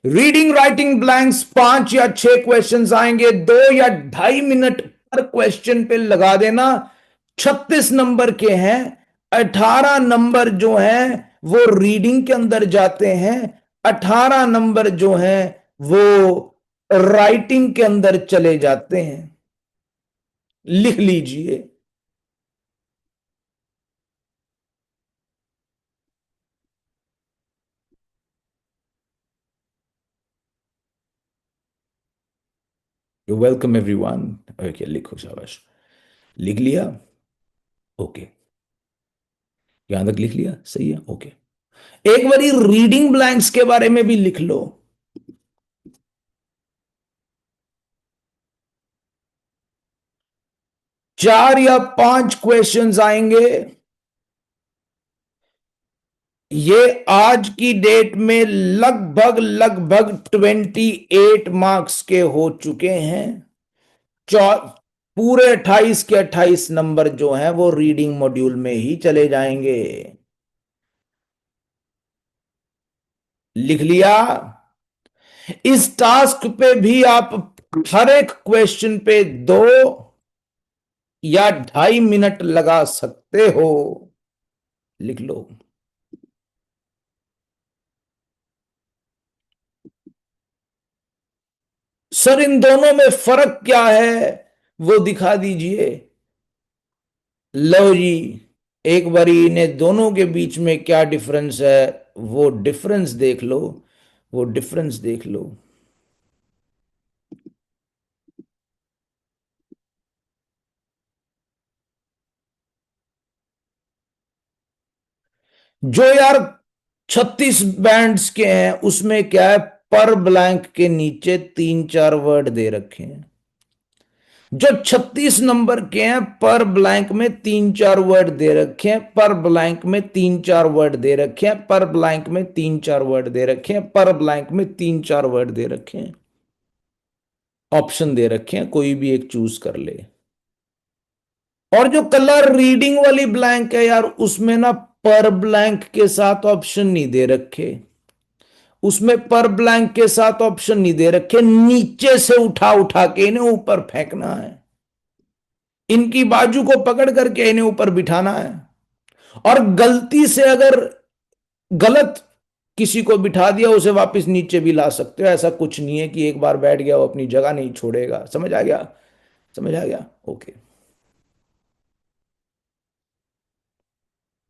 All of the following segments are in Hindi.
रीडिंग राइटिंग ब्लैंक्स 5 या 6 क्वेश्चंस आएंगे, 2 या 2.5 मिनट पर क्वेश्चन पे लगा देना। 36 नंबर के हैं, 18 नंबर जो हैं वो रीडिंग के अंदर जाते हैं, 18 नंबर जो हैं वो राइटिंग के अंदर चले जाते हैं। लिख लीजिए। You welcome everyone. ओके, लिखो, शाबाश। लिख लिया? ओके, यहां तक लिख लिया? सही है, ओके। एक बारी रीडिंग ब्लैंक्स के बारे में भी लिख लो। 4 या 5 क्वेश्चंस आएंगे। ये आज की डेट में लगभग लगभग 28 मार्क्स के हो चुके हैं। पूरे 28 के 28 नंबर जो हैं वो रीडिंग मॉड्यूल में ही चले जाएंगे। लिख लिया? इस टास्क पे भी आप हर एक क्वेश्चन पे 2 या 2.5 मिनट लगा सकते हो। लिख लो। सर इन दोनों में फर्क क्या है वो दिखा दीजिए। लो जी, एक बारी इन्हें दोनों के बीच में क्या डिफरेंस है वो डिफरेंस देख लो। वो डिफरेंस देख लो। जो यार 36 बैंड्स के हैं उसमें क्या है, पर ब्लैंक के नीचे 3 4 वर्ड दे रखे हैं। जो 36 नंबर के हैं पर ब्लैंक में 3 4 वर्ड दे रखे हैं, पर ब्लैंक में 3 4 वर्ड दे रखे हैं, पर ब्लैंक में 3 4 वर्ड दे रखे हैं, पर ब्लैंक में 3 4 वर्ड दे रखे हैं। ऑप्शन दे रखे हैं, कोई भी एक चूज कर ले। और जो कलर रीडिंग वाली ब्लैंक है यार, उसमें ना पर ब्लैंक के साथ ऑप्शन नहीं दे रखे। उसमें पर ब्लैंक के साथ ऑप्शन नहीं दे रखे, नीचे से उठा उठा के इन्हें ऊपर फेंकना है। इनकी बाजू को पकड़ करके इन्हें ऊपर बिठाना है। और गलती से अगर गलत किसी को बिठा दिया, उसे वापस नीचे भी ला सकते हो। ऐसा कुछ नहीं है कि एक बार बैठ गया वो अपनी जगह नहीं छोड़ेगा। समझ आ गया? समझ आ गया, ओके।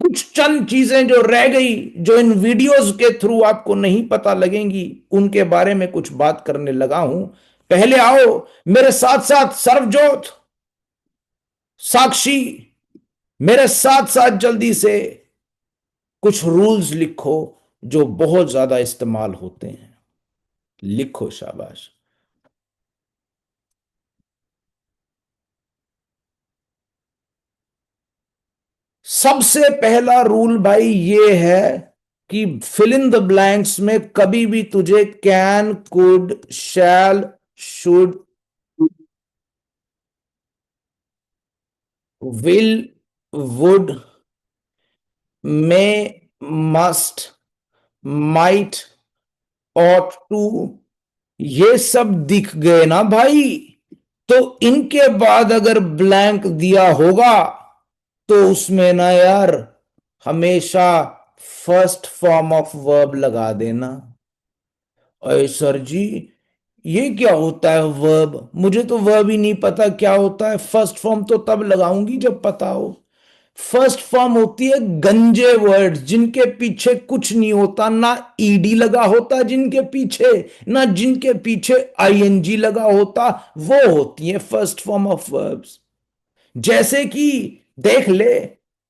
कुछ चंद चीजें जो रह गई, जो इन वीडियोस के थ्रू आपको नहीं पता लगेंगी, उनके बारे में कुछ बात करने लगा हूं। पहले आओ मेरे साथ साथ सर्वजोत, साक्षी, मेरे साथ साथ जल्दी से कुछ रूल्स लिखो जो बहुत ज्यादा इस्तेमाल होते हैं। लिखो, शाबाश। सबसे पहला रूल भाई ये है कि फिल इन द ब्लैंक्स में कभी भी तुझे can, could, shall, should, will, would, may, must, might, ought to, ये सब दिख गए ना भाई। तो इनके बाद अगर ब्लैंक दिया होगा तो उसमें ना यार हमेशा फर्स्ट फॉर्म ऑफ वर्ब लगा देना। अरे सर जी, ये क्या होता है वर्ब? मुझे तो वर्ब ही नहीं पता क्या होता है। फर्स्ट फॉर्म तो तब लगाऊंगी जब पता हो। फर्स्ट फॉर्म होती है गंजे वर्ड्स जिनके पीछे कुछ नहीं होता, ना ईडी लगा होता जिनके पीछे, ना जिनके पीछे आईएनजी लगा होता, वो होती है फर्स्ट फॉर्म ऑफ वर्ब्स। जैसे कि देख ले,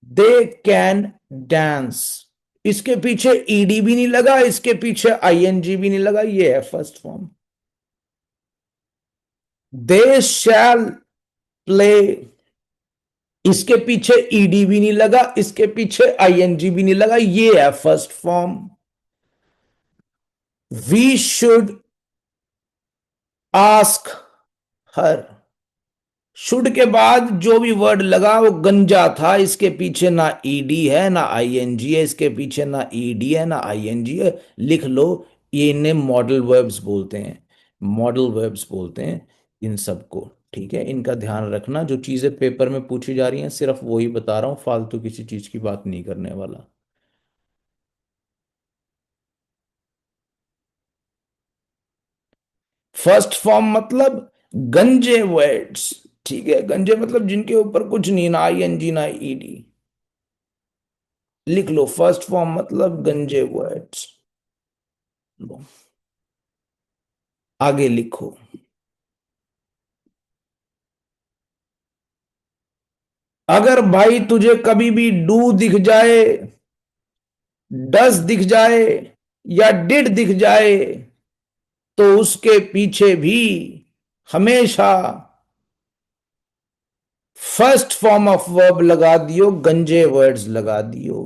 दे कैन डांस, इसके पीछे ईडी भी नहीं लगा, इसके पीछे आईएनजी भी नहीं लगा, ये है फर्स्ट फॉर्म। दे शैल प्ले, इसके पीछे ईडी भी नहीं लगा, इसके पीछे आईएनजी भी नहीं लगा, ये है first form. We should ask her, should के बाद जो भी वर्ड लगा वो गंजा था। इसके पीछे ना ईडी है ना आईएनजी है, इसके पीछे ना ईडी है ना आईएनजी है। लिख लो, ये इन्हें मॉडल वर्ब्स बोलते हैं, मॉडल वर्ब्स बोलते हैं इन सबको। ठीक है, इनका ध्यान रखना, जो चीजें पेपर में पूछी जा रही हैं सिर्फ वही बता रहा हूँ, फालतू किसी चीज की बात नहीं करने वाला। फर्स्ट फॉर्म मतलब गंजे वर्ड्स। ठीक है, गंजे मतलब जिनके ऊपर कुछ नहीं, ना आई एन जी ना ईडी। लिख लो, फर्स्ट फॉर्म मतलब गंजे वर्ड्स। लो, आगे लिखो। अगर भाई तुझे कभी भी डू दिख जाए, डस दिख जाए, या डिड दिख जाए, तो उसके पीछे भी हमेशा फर्स्ट फॉर्म ऑफ वर्ब लगा दियो, गंजे वर्ड्स लगा दियो।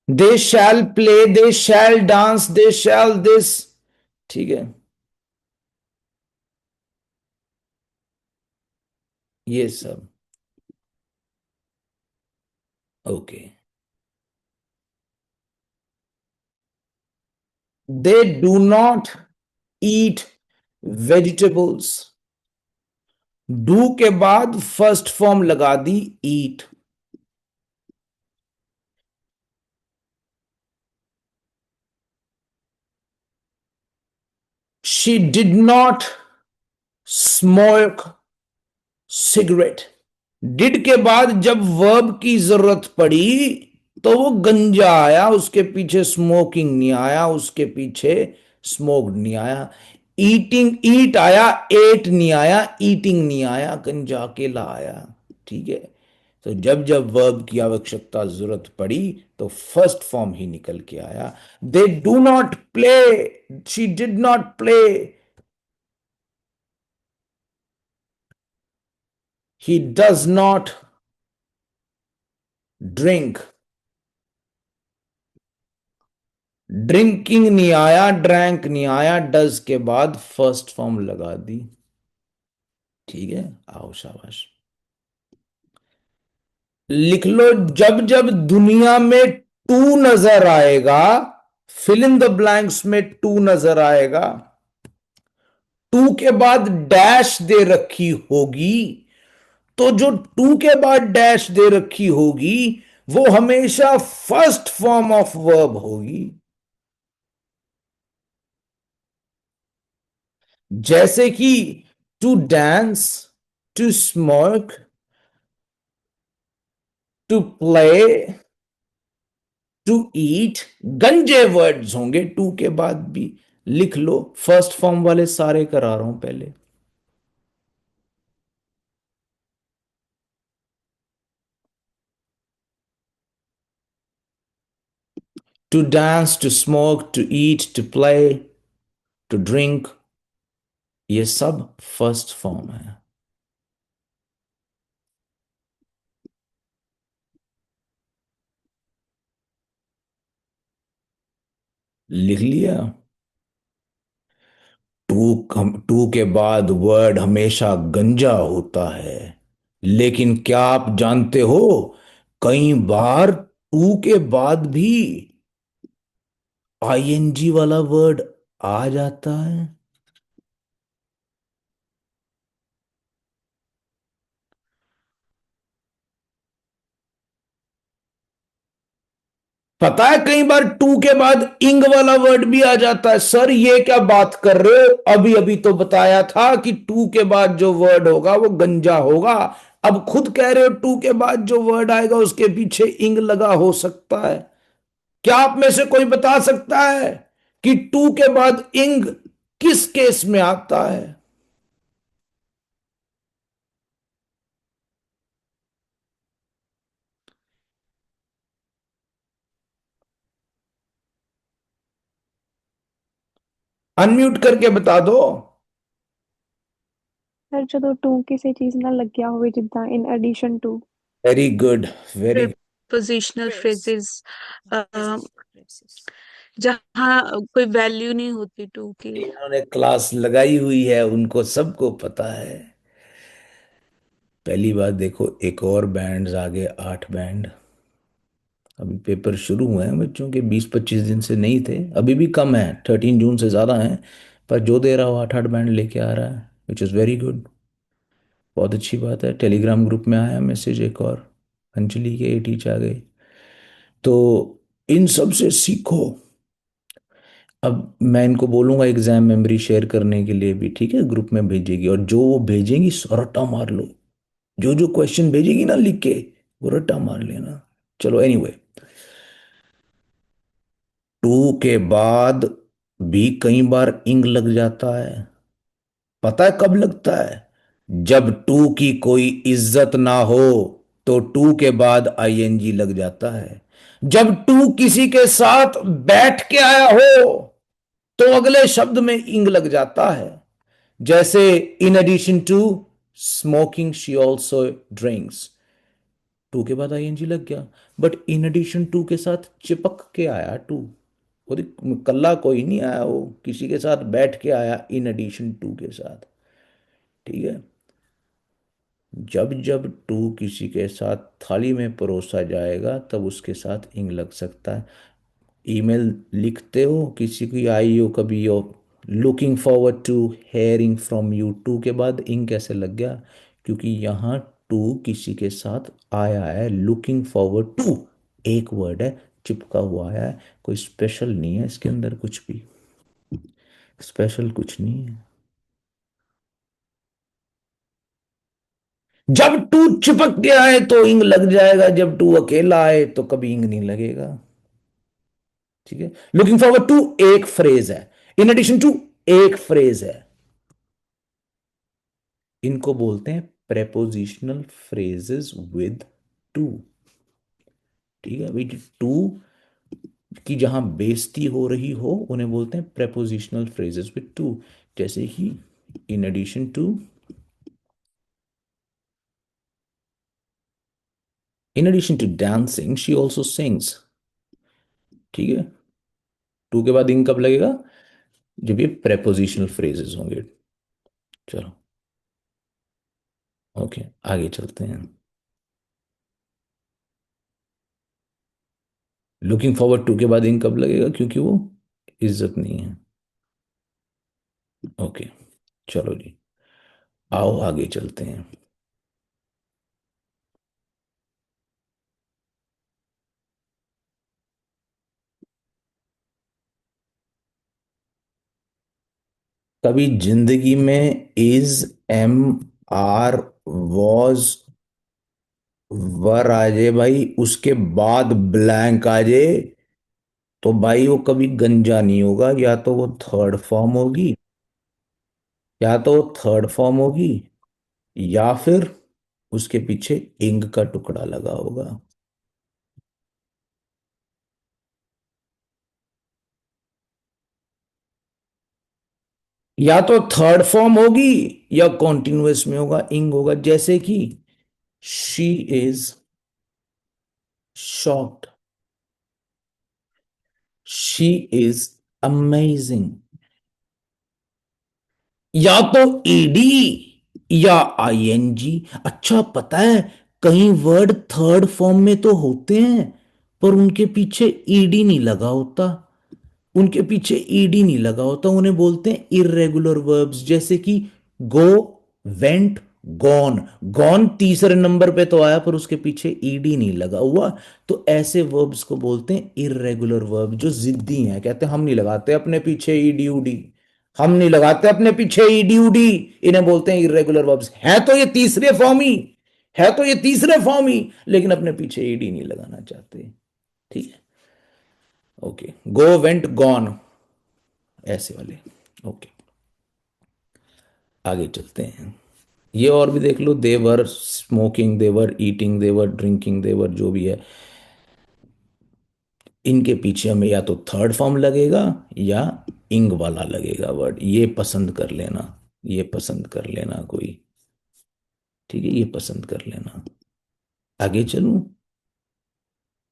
They shall play, they shall dance, they shall this. ठीक है, ये सब। Okay. They do not eat vegetables. Do के बाद फर्स्ट फॉर्म लगा दी, eat. She did not smoke cigarette. Did के बाद जब वर्ब की जरूरत पड़ी तो वो गंजा आया, उसके पीछे स्मोकिंग नहीं आया, उसके पीछे स्मोक्ड नहीं आया। ईटिंग, ईट आया, एट नहीं आया, ईटिंग नहीं आया, गंजा अकेला आया। ठीक है, तो जब जब वर्ब की आवश्यकता जरूरत पड़ी तो फर्स्ट फॉर्म ही निकल के आया। दे do not play, she did not play, he does not drink. Drinking नहीं आया, ड्रैंक नहीं आया, डज के बाद फर्स्ट फॉर्म लगा दी। ठीक है, आओ शाबाश। लिख लो, जब जब दुनिया में टू नजर आएगा, फिल इन द ब्लैंक्स में टू नजर आएगा, टू के बाद डैश दे रखी होगी, तो जो टू के बाद डैश दे रखी होगी वो हमेशा फर्स्ट फॉर्म ऑफ वर्ब होगी। जैसे कि to dance, to smoke, to play, to eat, गंजे वर्ड्स होंगे टू के बाद भी। लिख लो, फर्स्ट फॉर्म वाले सारे करा रहा हूं पहले। To dance, to smoke, to eat, to play, to drink, ये सब फर्स्ट फॉर्म है। लिख लिया। टू के बाद वर्ड हमेशा गंजा होता है, लेकिन क्या आप जानते हो, कई बार टू के बाद भी आईएनजी वाला वर्ड आ जाता है। पता है, कई बार टू के बाद इंग वाला वर्ड भी आ जाता है। सर ये क्या बात कर रहे हो, अभी अभी तो बताया था कि टू के बाद जो वर्ड होगा वो गंजा होगा। अब खुद कह रहे हो टू के बाद जो वर्ड आएगा उसके पीछे इंग लगा हो सकता है। क्या आप में से कोई बता सकता है कि टू के बाद इंग किस केस में आता है? अनम्यूट करके बता दो। ਸਰ ਜਦੋਂ ਟੂ ਕਿਸੇ ਚੀਜ਼ ਨਾਲ ਲੱਗਿਆ ਹੋਵੇ ਜਿੱਦਾਂ in addition to. Very good, very good. Prepositional phrase. Phrases prepositional phrases. जहाँ कोई वैल्यू नहीं होती टू की। इन्होंने क्लास लगाई हुई है, उनको सबको पता है। पहली बात देखो, एक और बैंड्स आगे, 8 बैंड। अभी पेपर शुरू हुए हैं बच्चों के, 20-25 दिन से नहीं थे, अभी भी कम है, 13 जून से ज़्यादा हैं। पर जो दे रहा हो 8-8 बैंड लेके आ रहा है, विच इज़ वेरी गुड। बहुत अच्छी बात है। टेलीग्राम ग्रुप में आया मैसेज एक और, अंजलि के 8 आ गए। तो इन सब से सीखो। अब मैं इनको बोलूंगा एग्जाम मेमोरी शेयर करने के लिए भी, ठीक है, ग्रुप में भेजेगी, और जो वो भेजेंगी रट्टा मार लो। जो जो क्वेश्चन भेजेगी ना लिख के, वो रट्टा मार लेना। चलो एनीवे, टू के बाद भी कई बार इंग लग जाता है। पता है कब लगता है? जब टू की कोई इज्जत ना हो तो टू के बाद आईएनजी लग जाता है। जब टू किसी के साथ बैठ के आया हो तो अगले शब्द में इंग लग जाता है। जैसे in addition to smoking she also drinks, to के बाद आईएनजी लग गया। बट इन एडिशन टू के साथ चिपक के आया टू, वो कल्ला कोई नहीं आया, वो किसी के साथ बैठ के आया इन एडिशन टू के साथ। ठीक है। जब जब टू किसी के साथ थाली में परोसा जाएगा तब उसके साथ इंग लग सकता है। ईमेल लिखते हो, किसी की आई हो कभी हो, looking forward to hearing from you, to के बाद इंग कैसे लग गया? क्योंकि यहाँ टू किसी के साथ आया है, लुकिंग फॉरवर्ड टू एक वर्ड है, चिपका हुआ है, कोई स्पेशल नहीं है इसके अंदर, कुछ भी स्पेशल कुछ नहीं है। जब टू चिपक के आए तो इंग लग जाएगा, जब टू अकेला आए तो कभी इंग नहीं लगेगा। ठीक है। लुकिंग फॉरवर्ड टू एक फ्रेज है, इन एडिशन टू एक फ्रेज है। इनको बोलते हैं प्रेपोजिशनल फ्रेजेस विद टू। ठीक है भाई, टू की जहां बेइज्जती हो रही हो उन्हें बोलते हैं प्रेपोजिशनल फ्रेजेस विद टू। जैसे कि in addition to, in addition to dancing she also sings. ठीक है। टू के बाद इन कब लगेगा? जब ये प्रेपोजिशनल फ्रेजेस होंगे। चलो, ओके, आगे चलते हैं। लुकिंग फॉरवर्ड टू के बाद इन कब लगेगा? क्योंकि वो इज्जत नहीं है। ओके, चलो जी, आओ आगे चलते हैं। कभी जिंदगी में इज, एम, आर, वॉज, वर आ जाए भाई, उसके बाद ब्लैंक आ जाए, तो भाई वो कभी गंजा नहीं होगा। या तो वो थर्ड फॉर्म होगी, या तो वो थर्ड फॉर्म होगी, या फिर उसके पीछे इंग का टुकड़ा लगा होगा। या तो थर्ड फॉर्म होगी, या कॉन्टिन्यूअस में होगा, इंग होगा। जैसे कि she is shocked, she is amazing. या तो ईडी या आईएनजी। अच्छा पता है, कई वर्ड थर्ड फॉर्म में तो होते हैं पर उनके पीछे ईडी नहीं लगा होता। उनके पीछे ईडी नहीं लगा होता, उन्हें बोलते हैं इरेगुलर वर्ब्स। जैसे कि गो, वेंट, गॉन। गॉन तीसरे नंबर पे तो आया पर उसके पीछे ईडी नहीं लगा हुआ। तो ऐसे वर्ब्स को बोलते हैं इरेगुलर वर्ब, जो जिद्दी हैं, कहते हैं हम नहीं लगाते अपने पीछे ईडी उडी, हम नहीं लगाते अपने पीछे ईडी उडी। इन्हें बोलते हैं इरेगुलर वर्ब्स। है तो ये तीसरे फॉर्म ही, है तो ये तीसरे फॉर्म ही, लेकिन अपने पीछे ईडी नहीं लगाना चाहते। ठीक है। ओके, गो, वेंट, गॉन, ऐसे वाले। ओके, आगे चलते हैं। ये और भी देख लो, देवर स्मोकिंग, देवर ईटिंग, देवर ड्रिंकिंग, देवर जो भी है, इनके पीछे हमें या तो थर्ड फॉर्म लगेगा या इंग वाला लगेगा वर्ड। ये पसंद कर लेना, ये पसंद कर लेना कोई। ठीक है, ये पसंद कर लेना। आगे चलूं?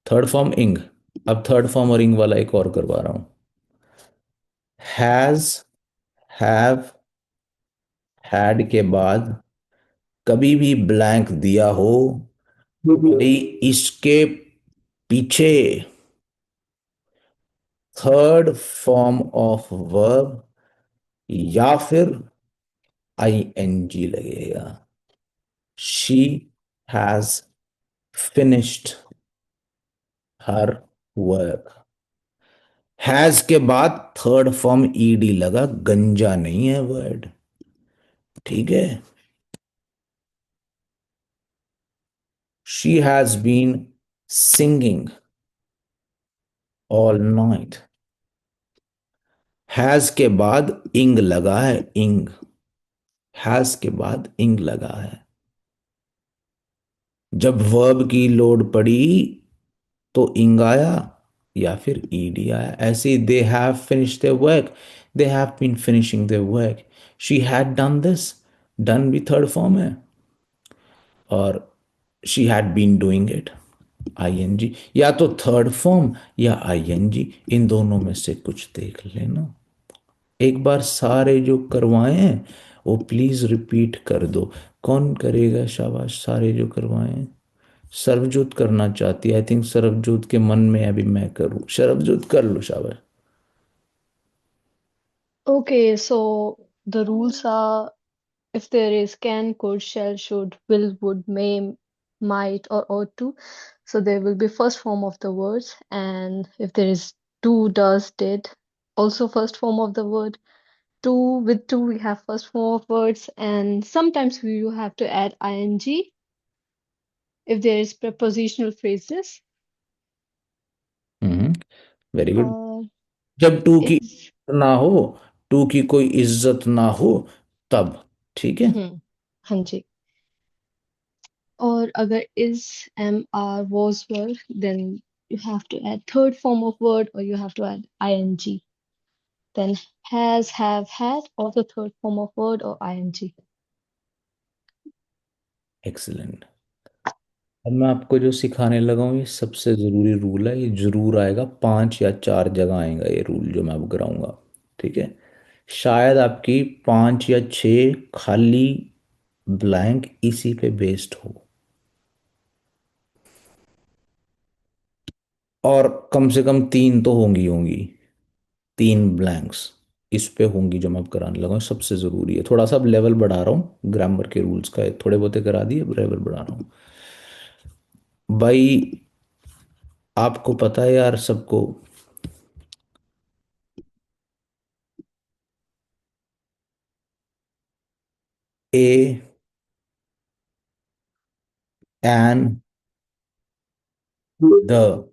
थर्ड फॉर्म इंग। अब थर्ड फॉर्म और इंग वाला एक और करवा रहा हूं। हैज, हैव, हैड के बाद कभी भी ब्लैंक दिया हो, भाई इसके पीछे थर्ड फॉर्म ऑफ वर्ब या फिर आई एन जी लगेगा। She has finished her work. Has के बाद थर्ड फॉर्म ईडी लगा, गंजा नहीं है वर्ड। ठीक है। She has been singing all night. Has के बाद इंग लगा है, इंग। हैज के बाद इंग लगा है। जब वर्ब की लोड पड़ी तो इंग आया या फिर ईडी आया। ऐसे ही they have finished their work, they have been finishing their work. She had done this, done भी थर्ड फॉर्म है, और she had been doing it, ING. या तो थर्ड फॉर्म या आईएनजी, इन दोनों में से कुछ देख लेना। एक बार सारे जो करवाए हैं वो प्लीज रिपीट कर दो। कौन करेगा? शाबाश, सारे जो करवाए हैं। सर्वजोत करना चाहती है, आई थिंक सर्वजोत के मन में अभी मैं करूं। सर्वजोत कर लो, शाबाश। Okay, so the rules are if there is can, could, shall, should, will, would, may, might, or ought to, so there will be first form of the words. And if there is do, does, did, also first form of the word. Two with two we have first form of words, and sometimes we you have to add ing if there is prepositional phrases. Hmm, very good. Uh, जब टू की it's ना हो, टू की कोई इज्जत ना हो, तब। ठीक है। हाँ जी. Or agar is, am, are, was, were, then you have to add third form of word or you have to add ing. Then has, have, had, also third form of word or ing. Excellent. अब मैं आपको जो सिखाने लगा हूँ ये सबसे ज़रूरी रूल है। ये जरूर आएगा, 5 या 4 जगह आएगा ये रूल जो मैं अब कराऊंगा। ठीक है। शायद आपकी 5 या 6 खाली ब्लैंक इसी पे बेस्ड हो, और कम से कम 3 तो होंगी होंगी। 3 ब्लैंक्स इस पे होंगी जो मैं अब कराने लगा हूँ। सबसे ज़रूरी है। थोड़ा सा अब लेवल बढ़ा रहा हूँ ग्रामर के रूल्स का, थोड़े बहुते करा दिए, अब लेवल बढ़ा रहा हूँ। भाई आपको पता है यार सबको, a, an, the.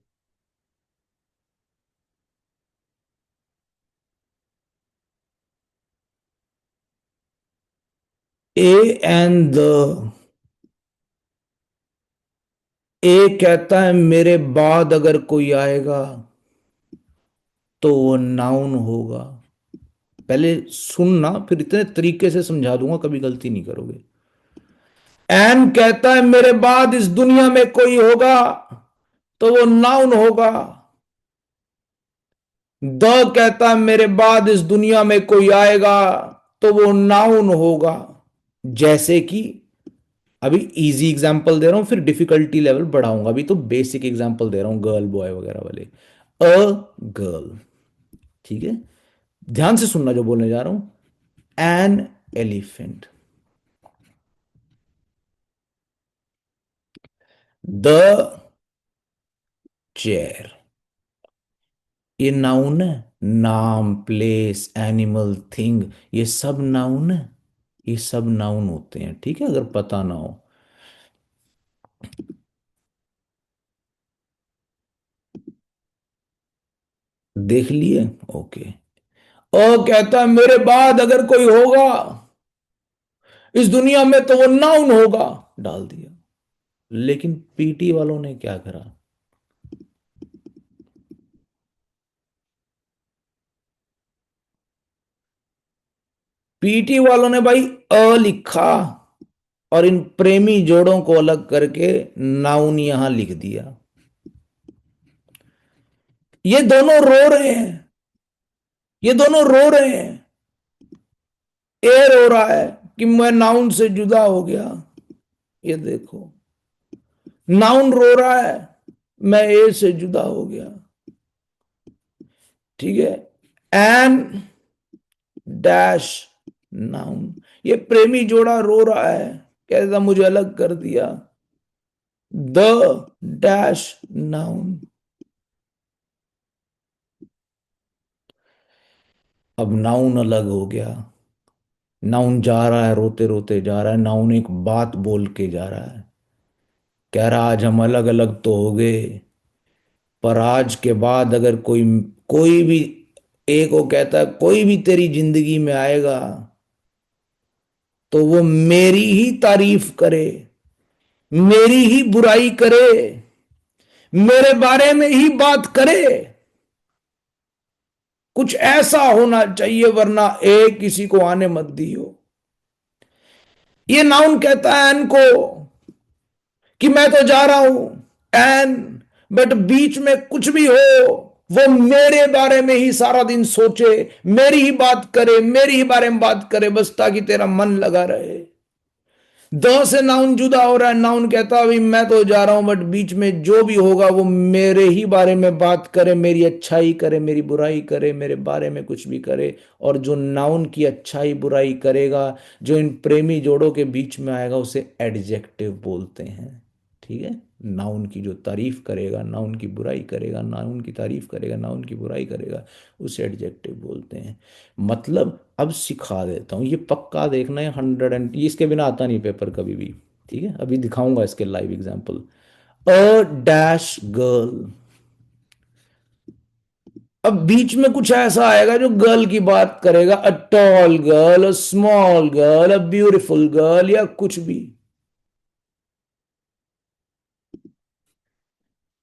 A and the. A कहता है मेरे बाद अगर कोई आएगा तो वो नाउन होगा। पहले सुनना, फिर इतने तरीके से समझा दूंगा कभी गलती नहीं करोगे। एन कहता है मेरे बाद इस दुनिया में कोई होगा तो वो नाउन होगा। द कहता है मेरे बाद इस दुनिया में कोई आएगा तो वो नाउन होगा। जैसे कि अभी इजी एग्जांपल दे रहा हूं, फिर डिफिकल्टी लेवल बढ़ाऊंगा। अभी तो बेसिक एग्जांपल दे रहा हूं, गर्ल बॉय वगैरह वाले। A girl. ठीक है। ध्यान से सुनना जो बोलने जा रहा हूं। An elephant. The chair. ये नाउन है। नाम, प्लेस, एनिमल, थिंग, ये सब नाउन है। ये सब नाउन होते हैं। ठीक है, अगर पता ना हो। देख लिए? ओके। कहता है मेरे बाद अगर कोई होगा इस दुनिया में तो वो नाउन होगा, डाल दिया। लेकिन पीटी वालों ने क्या करा? पीटी वालों ने भाई अ लिखा और इन प्रेमी जोड़ों को अलग करके नाउन यहां लिख दिया। ये दोनों रो रहे हैं, ये दोनों रो रहे हैं। ए रो रहा है कि मैं नाउन से जुदा हो गया, ये देखो। नाउन रो रहा है मैं ए से जुदा हो गया, ठीक है। एन डैश नाउन, ये प्रेमी जोड़ा रो रहा है, कैसा मुझे अलग कर दिया। The dash noun. अब नाउन अलग हो गया, नाउन जा रहा है, रोते रोते जा रहा है, नाउन एक बात बोल के जा रहा है, कह रहा आज हम अलग अलग तो हो गए, पर आज के बाद अगर कोई कोई भी, एक वो कहता है कोई भी तेरी जिंदगी में आएगा तो वो मेरी ही तारीफ करे, मेरी ही बुराई करे, मेरे बारे में ही बात करे। कुछ ऐसा होना चाहिए वरना ए किसी को आने मत दियो। ये नाउन कहता है एन को कि मैं तो जा रहा हूं एन, बट बीच में कुछ भी हो वो मेरे बारे में ही सारा दिन सोचे, मेरी ही बात करे, मेरी ही बारे में बात करे, बस ताकि तेरा मन लगा रहे। द से नाउन जुदा हो रहा है, नाउन कहता है अभी मैं तो जा रहा हूं बट बीच में जो भी होगा वो मेरे ही बारे में बात करे, मेरी अच्छाई करे, मेरी बुराई करे, मेरे बारे में कुछ भी करे। और जो नाउन की अच्छाई बुराई करेगा, जो इन प्रेमी जोड़ों के बीच में आएगा, उसे एडजेक्टिव बोलते हैं, ठीक है। नाउन की जो तारीफ करेगा, नाउन की बुराई करेगा, नाउन की तारीफ करेगा, नाउन की बुराई करेगा, उसे एडजेक्टिव बोलते हैं। मतलब अब सिखा देता हूँ, ये पक्का देखना है, 100 ये इसके बिना आता नहीं पेपर कभी भी, ठीक है। अभी दिखाऊंगा इसके live example. A dash girl, अब बीच में कुछ ऐसा आएगा जो गर्ल की बात करेगा, a tall girl, a small girl, a beautiful girl, या कुछ भी।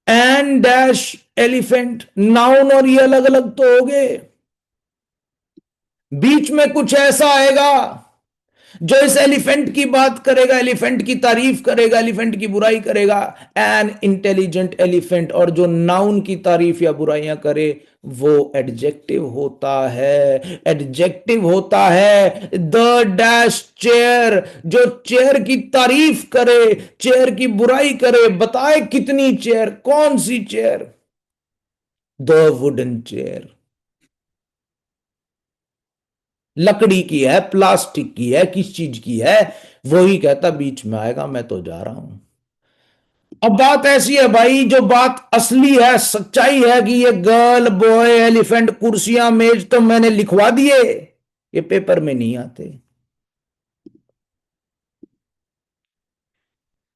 एन डैश एलिफेंट, नाउन और ये अलग अलग तो हो गए, बीच में कुछ ऐसा आएगा जो इस एलिफेंट की बात करेगा, एलिफेंट की तारीफ करेगा, एलिफेंट की बुराई करेगा, एन इंटेलिजेंट एलिफेंट। और जो नाउन की तारीफ या बुराइयां करे वो एडजेक्टिव होता है, एडजेक्टिव होता है द डैश चेयर, जो चेयर की तारीफ करे, चेयर की बुराई करे, बताए कितनी चेयर, कौन सी चेयर, द वुडन चेयर। लकड़ी की है, प्लास्टिक की है, किस चीज की है, वही कहता बीच में आएगा मैं तो जा रहा हूं। अब बात ऐसी है भाई, जो बात असली है, सच्चाई है कि ये गर्ल बॉय एलिफेंट कुर्सियां मेज तो मैंने लिखवा दिए, ये पेपर में नहीं आते।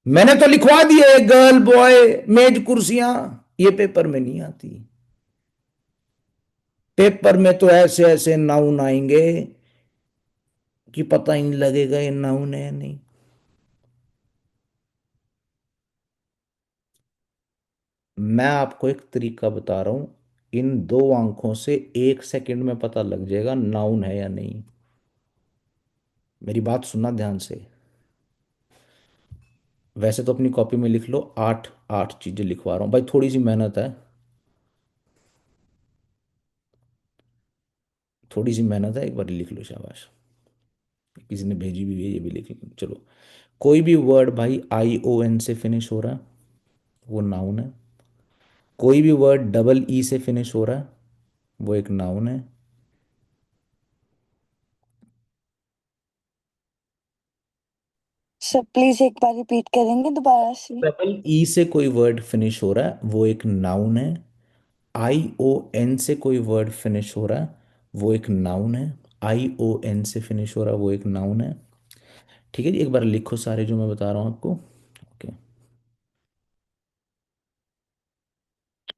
मैंने तो लिखवा दिए गर्ल बॉय मेज कुर्सियां, ये पेपर में नहीं आती। पेपर में तो ऐसे ऐसे नाउन आएंगे कि पता ही नहीं लगेगा ये नाउन है या नहीं। मैं आपको एक तरीका बता रहा हूं, इन दो आंखों से 1 सेकंड में पता लग जाएगा नाउन है या नहीं। मेरी बात सुनना ध्यान से। वैसे तो अपनी कॉपी में लिख लो, 8 8 चीजें लिखवा रहा हूं भाई, थोड़ी सी मेहनत है, थोड़ी सी मेहनत है, एक बार लिख लो, शाबाश। किसी ने भेजी भी है, ये भी लिख लो, चलो। कोई भी वर्ड भाई ION से फिनिश हो रहा है वो नाउन है। कोई भी वर्ड डबल ई से फिनिश हो रहा है वो एक नाउन है। सर प्लीज एक बार रिपीट करेंगे दोबारा से। डबल ई से कोई वर्ड फिनिश हो रहा है वो एक नाउन है। ION से कोई वर्ड फिनिश हो रहा है वो एक नाउन है। ION से फिनिश हो रहा है वो एक नाउन है। ठीक है जी, एक बार लिखो सारे जो मैं बता रहा हूँ आपको, ओके।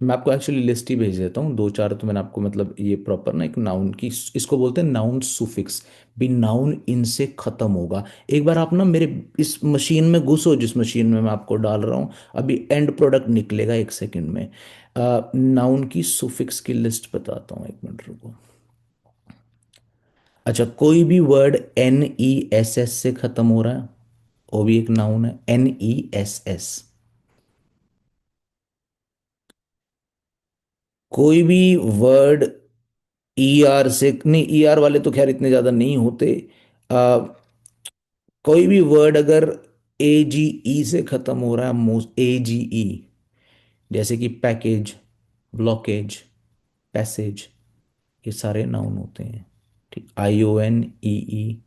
मैं आपको एक्चुअली लिस्ट ही भेज देता हूँ, 2 4 तो मैंने आपको, मतलब ये प्रॉपर ना एक नाउन की, इसको बोलते हैं नाउन सुफिक्स, भी नाउन इनसे खत्म होगा। एक बार आप ना मेरे इस मशीन में घुसो, जिस मशीन में मैं आपको डाल रहा हूँ, अभी एंड प्रोडक्ट निकलेगा 1 सेकंड में। नाउन की सुफिक्स की लिस्ट बताता हूँ, 1 मिनट रुको। अच्छा, कोई भी वर्ड NESS से खत्म हो रहा है वो भी एक नाउन है, NESS। कोई भी वर्ड ई आर से नहीं, ई आर वाले तो खैर इतने ज्यादा नहीं होते। आ, कोई भी वर्ड अगर ए जी ई से खत्म हो रहा है, मोस्ट ए जी ई, जैसे कि पैकेज, ब्लॉकेज, पैसेज, ये सारे नाउन होते हैं। ठीक, आई ओ एन ई ई,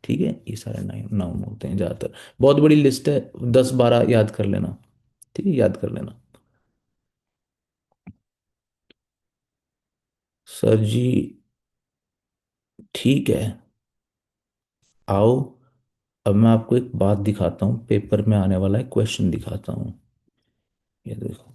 ठीक है, ये सारे नाउन होते हैं ज्यादातर। बहुत बड़ी लिस्ट है, 10 12 याद कर लेना। ठीक है, याद कर लेना। सर जी, ठीक है, आओ। अब मैं आपको एक बात दिखाता हूँ, पेपर में आने वाला है क्वेश्चन दिखाता हूँ। ये देखो,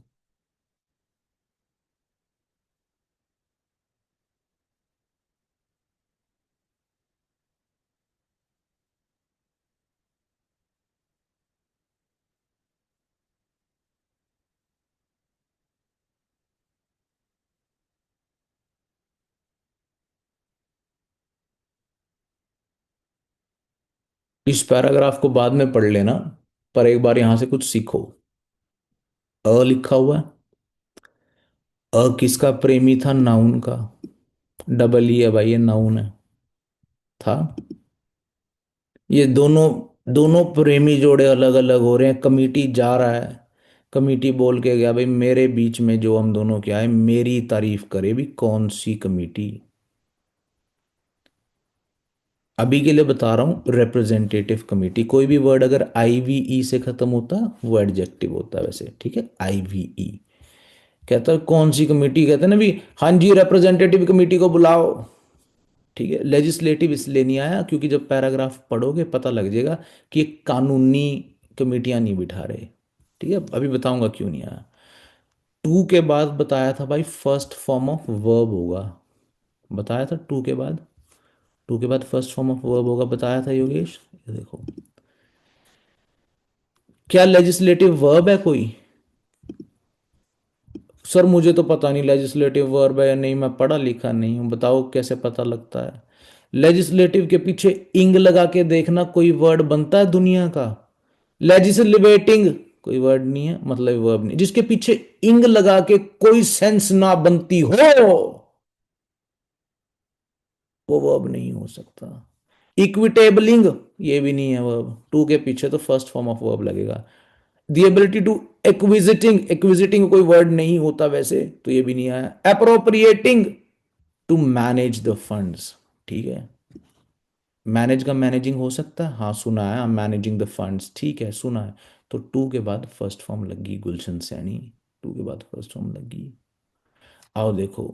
इस पैराग्राफ को बाद में पढ़ लेना, पर एक बार यहां से कुछ सीखो। अ लिखा हुआ है, अ किसका प्रेमी था? नाउन का। डबल ई है भाई, ये नाउन है, था। ये दोनों दोनों प्रेमी जोड़े अलग अलग हो रहे हैं। कमिटी जा रहा है, कमिटी बोल के गया भाई मेरे बीच में जो हम दोनों क्या है, मेरी तारीफ करे भी। कौन सी कमिटी? अभी के लिए बता रहा हूं, रिप्रेजेंटेटिव कमिटी। कोई भी वर्ड अगर आई वी ई से खत्म होता वो एडजेक्टिव होता है वैसे, ठीक है, आई वी ई। कहता है कौन सी कमिटी? कहते हैं ना भी, हाँ जी रिप्रेजेंटेटिव कमिटी को बुलाओ। ठीक है, लेजिस्लेटिव इसलिए नहीं आया क्योंकि जब पैराग्राफ पढ़ोगे पता लग जाएगा कि ये कानूनी कमेटियां नहीं बिठा रहे। ठीक है, अभी बताऊंगा क्यों नहीं आया। टू के बाद बताया था भाई फर्स्ट फॉर्म ऑफ वर्ब होगा, बताया था। टू के बाद फर्स्ट फॉर्म ऑफ वर्ब होगा, बताया था योगेश। ये देखो, क्या लेजिस्लेटिव वर्ब है कोई? सर मुझे तो पता नहीं लेजिस्लेटिव वर्ब है या नहीं, मैं पढ़ा लिखा नहीं हूं, बताओ कैसे पता लगता है? लेजिस्लेटिव के पीछे इंग लगा के देखना, कोई वर्ड बनता है दुनिया का? लेजिस्लेटिंग कोई वर्ड नहीं है, मतलब वर्ब नहीं। जिसके पीछे इंग लगा के कोई सेंस ना बनती हो, वो वर्ब नहीं हो सकता। इक्विटेबलिंग, ये भी नहीं है वर्ब। टू के पीछे तो फर्स्ट फॉर्म ऑफ वर्ब लगेगा। दी एबिलिटी टू एक्विजिटिंग, एक्विजिटिंग कोई वर्ड नहीं होता वैसे, तो ये भी नहीं आया। Appropriating, to manage the funds, ठीक है। मैनेज का मैनेजिंग हो सकता है, हाँ सुना है, मैनेजिंग द फंड्स, ठीक है सुना है। तो टू के बाद फर्स्ट फॉर्म लगी गुलशन सैनी, टू के बाद फर्स्ट फॉर्म लगी। आओ देखो,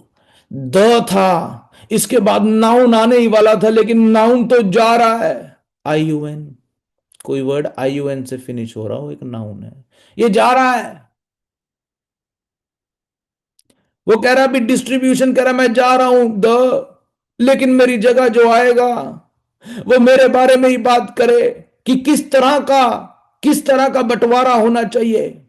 द था, इसके बाद नाउन आने ही वाला था, लेकिन नाउन तो जा रहा है। आई यू एन, कोई वर्ड आई यू एन से फिनिश हो रहा हो, एक नाउन है, ये जा रहा है। वो कह रहा भी डिस्ट्रीब्यूशन, कह रहा मैं जा रहा हूं द, लेकिन मेरी जगह जो आएगा वो मेरे बारे में ही बात करे कि किस तरह का बंटवारा होना चाहिए।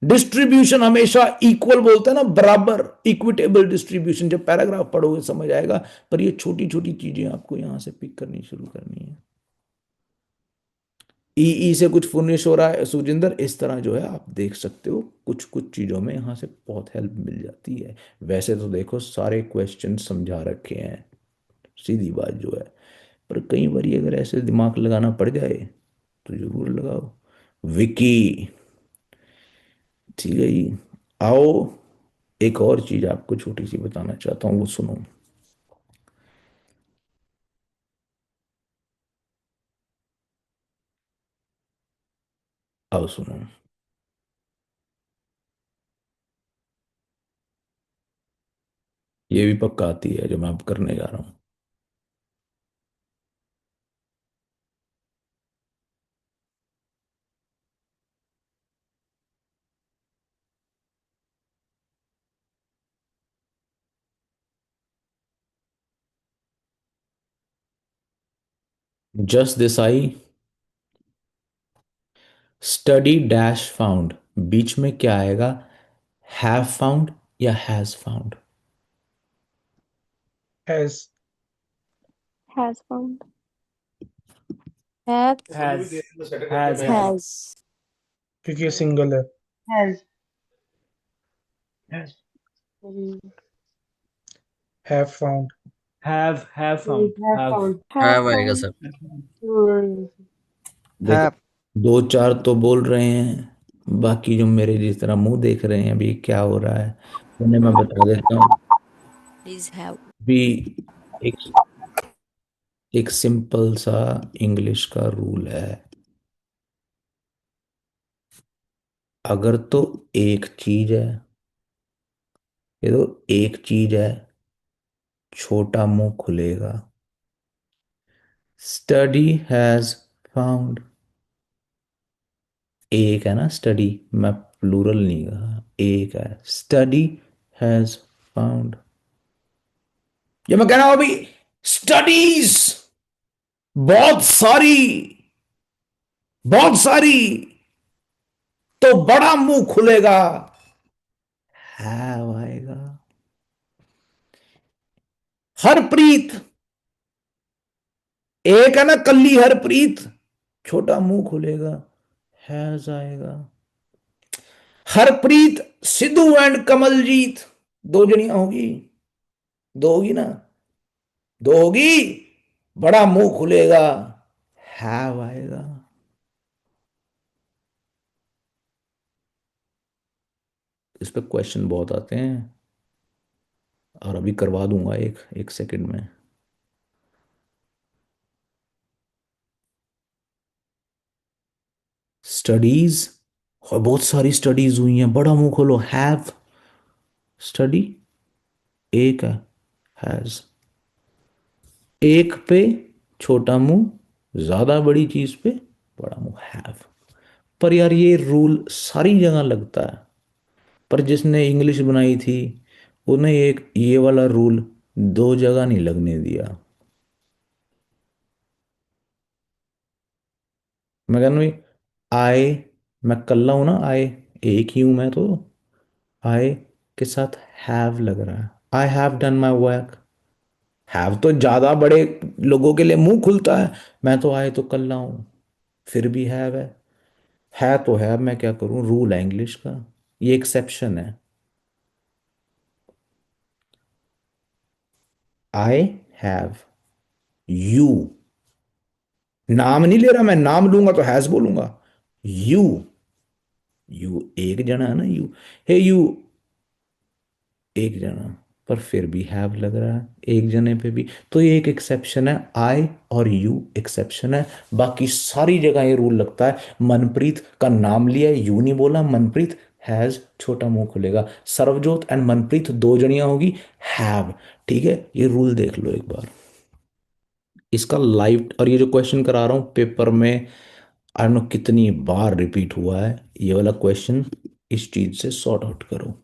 डिस्ट्रीब्यूशन हमेशा इक्वल बोलते हैं ना, बराबर, इक्विटेबल डिस्ट्रीब्यूशन। जब पैराग्राफ पढ़ोगे समझ आएगा, पर ये छोटी छोटी चीजें आपको यहां से पिक करनी शुरू करनी है। ई से कुछ फुर्निश हो रहा है सुजिंदर, इस तरह जो है आप देख सकते हो, कुछ कुछ चीज़ों में यहाँ से बहुत हेल्प मिल जाती है। वैसे तो देखो सारे क्वेश्चन समझा रखे हैं, सीधी बात जो है, पर कई बार अगर ऐसे दिमाग लगाना पड़ जाए तो जरूर लगाओ। विकी, ठीक है जी। आओ, एक और चीज़ आपको छोटी सी बताना चाहता हूँ, वो सुनो। आओ सुनो, ये भी पक्का आती है जो मैं अब करने जा रहा हूँ। Just this I study dash found, बीच में क्या आएगा? हैव फाउंड या has found? Has. has found, है Has. Has. has, क्योंकि ये सिंगल है। Has. Have found. Have found. Have Have. found. Have आएगा found. सर। Hmm. देखो, है। दो चार तो बोल रहे हैं, बाकी जो मेरे जिस तरह मुंह देख रहे हैं अभी क्या हो रहा है उन्हें मैं बता देता हूँ। Please have. भी एक एक सिंपल सा इंग्लिश का रूल है, अगर तो एक चीज है, ये तो एक चीज है, छोटा मुंह खुलेगा। स्टडी हैज फाउंड, एक है ना स्टडी, मैं प्लूरल नहीं कहा, एक है। स्टडी हैज फाउंड, ये मैं कह रहा हूं अभी स्टडीज बहुत सारी, बहुत सारी, तो बड़ा मुंह खुलेगा, हैव आएगा। हरप्रीत, एक है ना कल्ली हरप्रीत, छोटा मुंह खुलेगा, हैज आएगा। हरप्रीत सिद्धू एंड कमलजीत, दो जनियां होगी, दो होगी ना, दो होगी, बड़ा मुंह खुलेगा, हैव आएगा। इस पे क्वेश्चन बहुत आते हैं और अभी करवा दूंगा एक एक सेकंड में। स्टडीज, और बहुत सारी स्टडीज हुई हैं, बड़ा मुंह खोलो, हैव। स्टडी एक है, हैज। एक पे छोटा मुंह, ज्यादा बड़ी चीज पे बड़ा मुंह, हैव। पर यार ये रूल सारी जगह लगता है, पर जिसने इंग्लिश बनाई थी उन्हें एक ये वाला रूल दो जगह नहीं लगने दिया। मैं कहना भाई, आए, मैं कल्ला हूं ना, आए एक ही हूं मैं तो, आए के साथ हैव लग रहा है, I have done my work. Have तो ज्यादा बड़े लोगों के लिए मुंह खुलता है, मैं तो आए तो कल्ला हूं, फिर भी है तो है, मैं क्या करूं, रूल है इंग्लिश का, ये एक्सेप्शन है। आई हैव, यू, नाम नहीं ले रहा मैं, नाम लूंगा तो हैज बोलूंगा। यू, यू एक जना है ना, यू, हे यू, एक जना, पर फिर भी हैव लग रहा है एक जने पे भी, तो ये एक एक्सेप्शन है, आई और यू एक्सेप्शन है, बाकी सारी जगह ये रूल लगता है। मनप्रीत का नाम लिया, यू नहीं बोला, मनप्रीत हैज, छोटा मुंह खुलेगा। सर्वजोत एंड मनप्रीत दो जनियां होगी, हैव। ठीक है, ये रूल देख लो एक बार इसका लाइव, और ये जो क्वेश्चन करा रहा हूँ पेपर में, आई नो कितनी बार रिपीट हुआ है ये वाला क्वेश्चन, इस चीज से सॉर्ट आउट करो।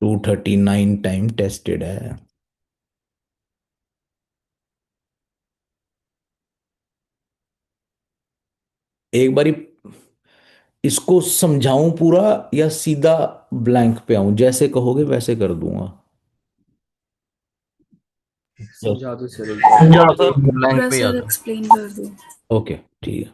टू 239 टाइम टेस्टेड है। एक बारी इसको समझाऊं पूरा या सीधा ब्लैंक पे आऊं, जैसे कहोगे वैसे कर दूंगा। समझा दो सर। समझा सर, ब्लैंक पूरा पे ही आ सर जाओ। एक्सप्लेन कर दो। ओके ठीक है,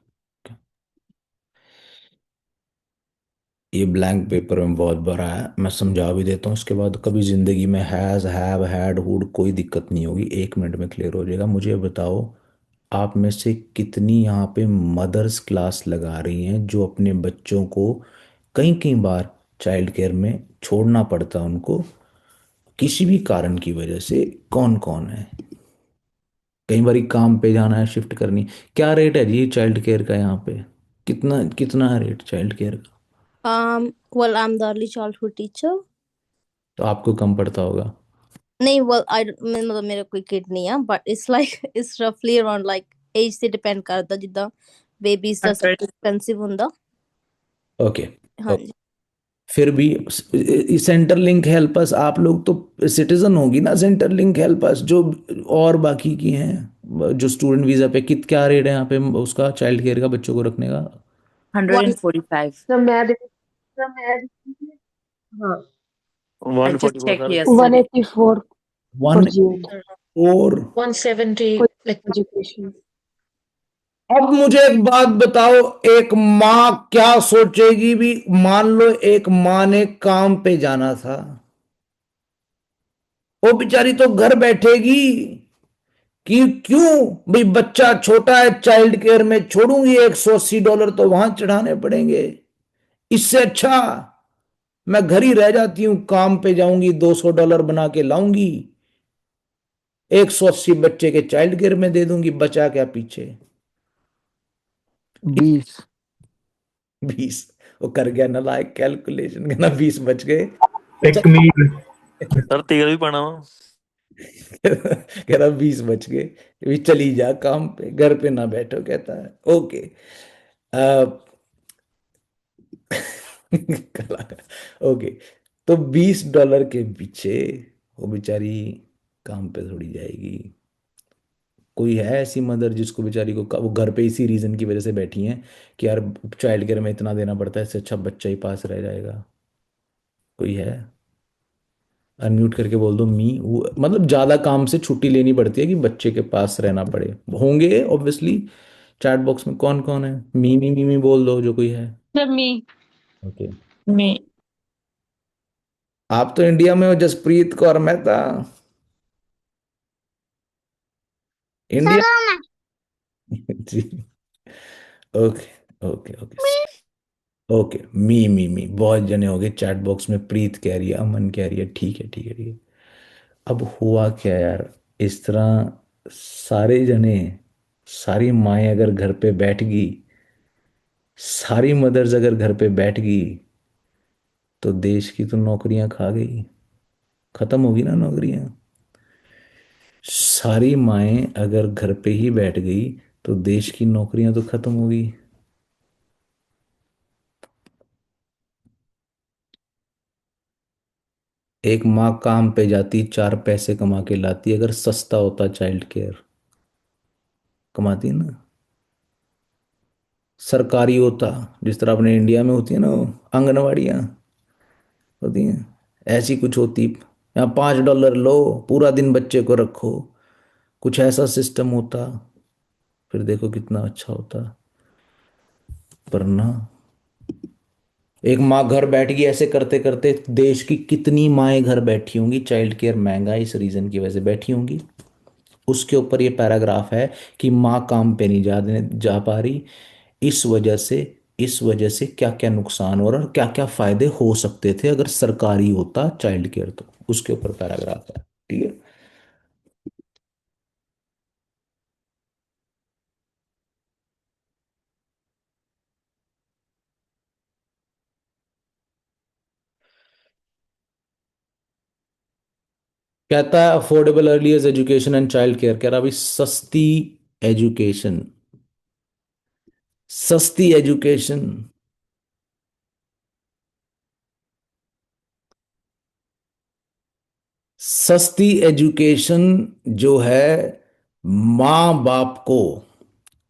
ये ब्लैंक पेपर में बहुत बड़ा है, मैं समझा भी देता हूँ, उसके बाद कभी जिंदगी में हैज हैव हैड वुड कोई दिक्कत नहीं होगी, 1 मिनट में क्लियर हो जाएगा। मुझे बताओ, आप में से कितनी यहाँ पे मदर्स क्लास लगा रही हैं जो अपने बच्चों को कई कई बार चाइल्ड केयर में छोड़ना पड़ता है उनको, किसी भी कारण की वजह से, कौन कौन है? कई बार काम पे जाना है, शिफ्ट करनी, क्या रेट है जी चाइल्ड केयर का यहाँ पे? कितना कितना है रेट चाइल्ड केयर का? Well, I'm the early childhood teacher. तो आपको कम पड़ता होगा। नहीं, well, मतलब मेरा कोई kid नहीं है, but it's like it's roughly around like age से depend करता, जिद्दां babies ਦਾ ਸਭ ਤੋਂ expensive ਹੁੰਦਾ। ओके, हाँ जी। फिर भी सेंटर लिंक हेल्प अस, आप लोग तो सिटीजन होगी ना, सेंटर लिंक हेल्प अस जो और बाकी की हैं, जो स्टूडेंट वीजा पे क्या रेट है यहाँ पे उसका, चाइल्ड केयर का, बच्चों को रखने का? 145. the math, हाँ, I just 144 checked sir. yesterday. 184 for one GATE और 170 for like education. अब मुझे एक बात बताओ, एक माँ क्या सोचेगी भी, मान लो एक माँ ने काम पे जाना था, वो बेचारी तो घर बैठेगी कि क्यों भाई, बच्चा छोटा है, चाइल्ड केयर में छोड़ूंगी, $180 तो वहां चढ़ाने पड़ेंगे, इससे अच्छा मैं घर ही रह जाती हूं, काम पे जाऊंगी, $200 बना के लाऊंगी, 180 बच्चे के चाइल्ड केयर में दे दूंगी, बचा क्या पीछे? 20। 20। वो कर गया नालायक कैलकुलेशन, कहना 20 बच गए। एक मील। सर 13 भी पढ़ा हूँ। कह रहा 20 बच गए, भी चली जा काम पे, घर पे ना बैठो, कहता है ओके। ओके, तो $20 के पीछे वो बेचारी काम पे थोड़ी जाएगी? कोई है ऐसी मदर जिसको बेचारी को वो घर पे इसी रीजन की वजह से बैठी हैं कि यार चाइल्ड केयर में इतना देना पड़ता है, इससे अच्छा बच्चा ही पास रह जाएगा? कोई है? अनम्यूट करके बोल दो मी। मतलब ज्यादा काम से छुट्टी लेनी पड़ती है कि बच्चे के पास रहना पड़े? होंगे ऑब्वियसली। चैट बॉक्स में कौन कौन है? मी बोल दो जो कोई है। Me. Okay, Me. आप तो इंडिया में हो, जसप्रीत कौर मेहता। इंडिया। जी, ओके ओके ओके ओके। मी बहुत जने हो गए चैट बॉक्स में, प्रीत कह रही है, अमन कह रही है, ठीक है ठीक है ठीक है। अब हुआ क्या यार, इस तरह सारे जने, सारी माएँ अगर घर पे बैठ गई, सारी मदर्स अगर घर पे बैठ गई, तो देश की तो नौकरियां खा गई, खत्म होगी ना नौकरियां। सारी माएँ अगर घर पे ही बैठ गई तो देश की नौकरियां तो खत्म होगी। एक माँ काम पे जाती, 4 पैसे कमा के लाती, अगर सस्ता होता चाइल्ड केयर, कमाती ना, सरकारी होता, जिस तरह अपने इंडिया में होती है ना वो आंगनवाड़ियाँ होती हैं, ऐसी कुछ होती। यहाँ $5 लो, पूरा दिन बच्चे को रखो, कुछ ऐसा सिस्टम होता, फिर देखो कितना अच्छा होता। पर ना, एक माँ घर बैठ गई, ऐसे करते करते देश की कितनी माएँ घर बैठी होंगी, चाइल्ड केयर महंगा है इस रीजन की वजह से बैठी होंगी। उसके ऊपर ये पैराग्राफ है कि माँ काम पे नहीं जा पा रही, इस वजह से क्या क्या नुकसान हो रहा और क्या क्या फायदे हो सकते थे अगर सरकारी होता चाइल्ड केयर, तो उसके ऊपर पैराग्राफ है। ठीक है, कहता है affordable early age education and child care, कह रहा भाई सस्ती एजुकेशन, सस्ती एजुकेशन, सस्ती एजुकेशन जो है माँ बाप को,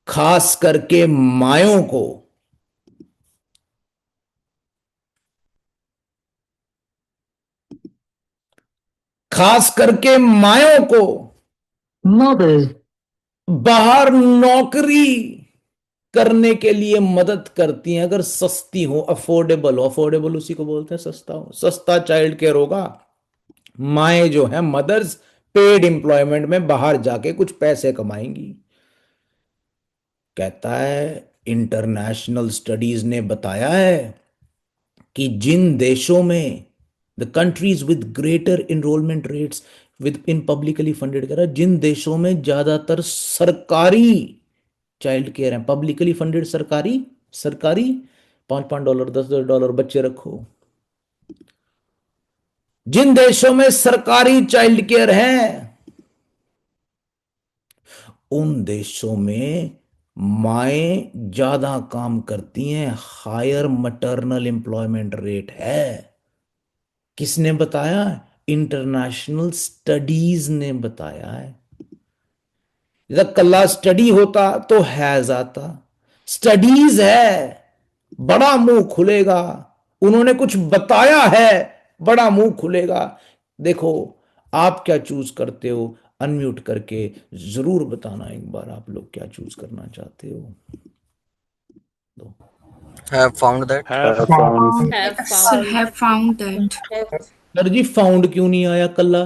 खास करके मायों को, खास करके मायों को बाहर नौकरी करने के लिए मदद करती हैं अगर सस्ती हो, अफोर्डेबल हो। अफोर्डेबल उसी को बोलते हैं सस्ता हो। सस्ता चाइल्ड केयर होगा, माएँ जो है मदर्स पेड एम्प्लॉयमेंट में बाहर जाके कुछ पैसे कमाएंगी। कहता है इंटरनेशनल स्टडीज ने बताया है कि जिन देशों में the countries with greater enrolment rates with in publicly funded, कह रहा है जिन देशों में ज्यादातर सरकारी चाइल्ड केयर है, पब्लिकली फंडेड, सरकारी, सरकारी, $5 $10 बच्चे रखो, जिन देशों में सरकारी चाइल्ड केयर है उन देशों में माएं ज्यादा काम करती हैं, हायर मैटरनल एम्प्लॉयमेंट रेट है। किसने बताया? इंटरनेशनल स्टडीज ने बताया है। जब कल्ला स्टडी होता तो हैज आता, स्टडीज है, बड़ा मुंह खुलेगा। उन्होंने कुछ बताया है, बड़ा मुंह खुलेगा। देखो आप क्या चूज करते हो, अनम्यूट करके जरूर बताना एक बार आप लोग क्या चूज करना चाहते हो। दो। Have found that. Have Found. Have Sir, found. have found that. Sir ji found क्यों नहीं आया कल्ला?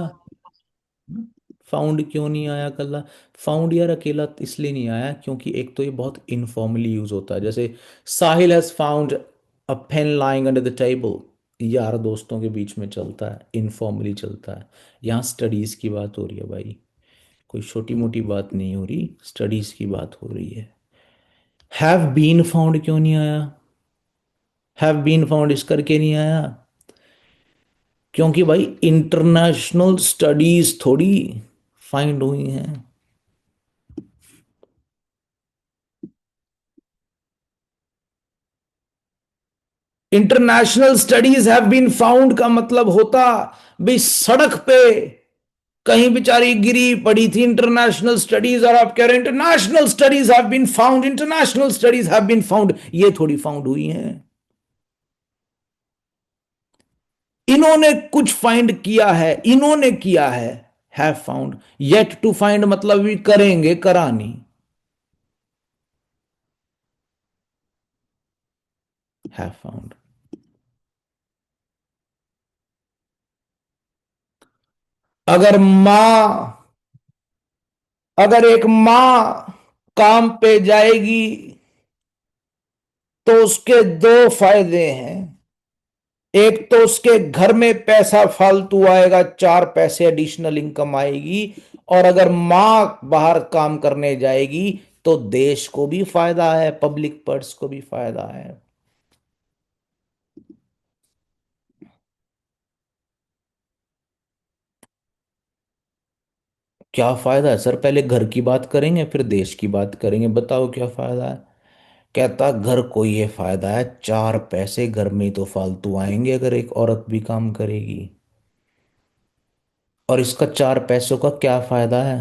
फाउंड क्यों नहीं आया कल्ला? फाउंड यार अकेला इसलिए नहीं आया क्योंकि एक तो ये बहुत इनफॉर्मली यूज होता है। जैसे Sahil has found a pen lying under the table, यार दोस्तों के बीच में चलता है, इनफॉर्मली चलता है। यहाँ स्टडीज की बात हो रही है भाई, कोई छोटी मोटी बात नहीं हो रही, स्टडीज की बात हो रही है। हैव बीन फाउंड क्यों नहीं आया? हैव बीन फाउंड इस करके नहीं आया क्योंकि भाई इंटरनेशनल स्टडीज थोड़ी फाइंड हुई हैं। International studies have been found का मतलब होता भाई सड़क पे कहीं बेचारी गिरी पड़ी थी इंटरनेशनल स्टडीज, और आप कह रहे हैं international studies have been found, international studies have been found, ये थोड़ी फाउंड हुई हैं। इन्होंने कुछ फाइंड किया है, इन्होंने किया है, have found. Yet to find मतलब भी करेंगे, करानी। Have found. अगर मां, अगर एक मां काम पे जाएगी तो उसके दो फायदे हैं। एक तो उसके घर में पैसा फालतू आएगा, चार पैसे एडिशनल इनकम आएगी। और अगर मां बाहर काम करने जाएगी तो देश को भी फायदा है, पब्लिक पर्स को भी फायदा है। क्या फायदा है सर? पहले घर की बात करेंगे फिर देश की बात करेंगे, बताओ क्या फायदा है। कहता घर को ये फायदा है, चार पैसे घर में तो फालतू आएंगे अगर एक औरत भी काम करेगी। और इसका चार पैसों का क्या फायदा है?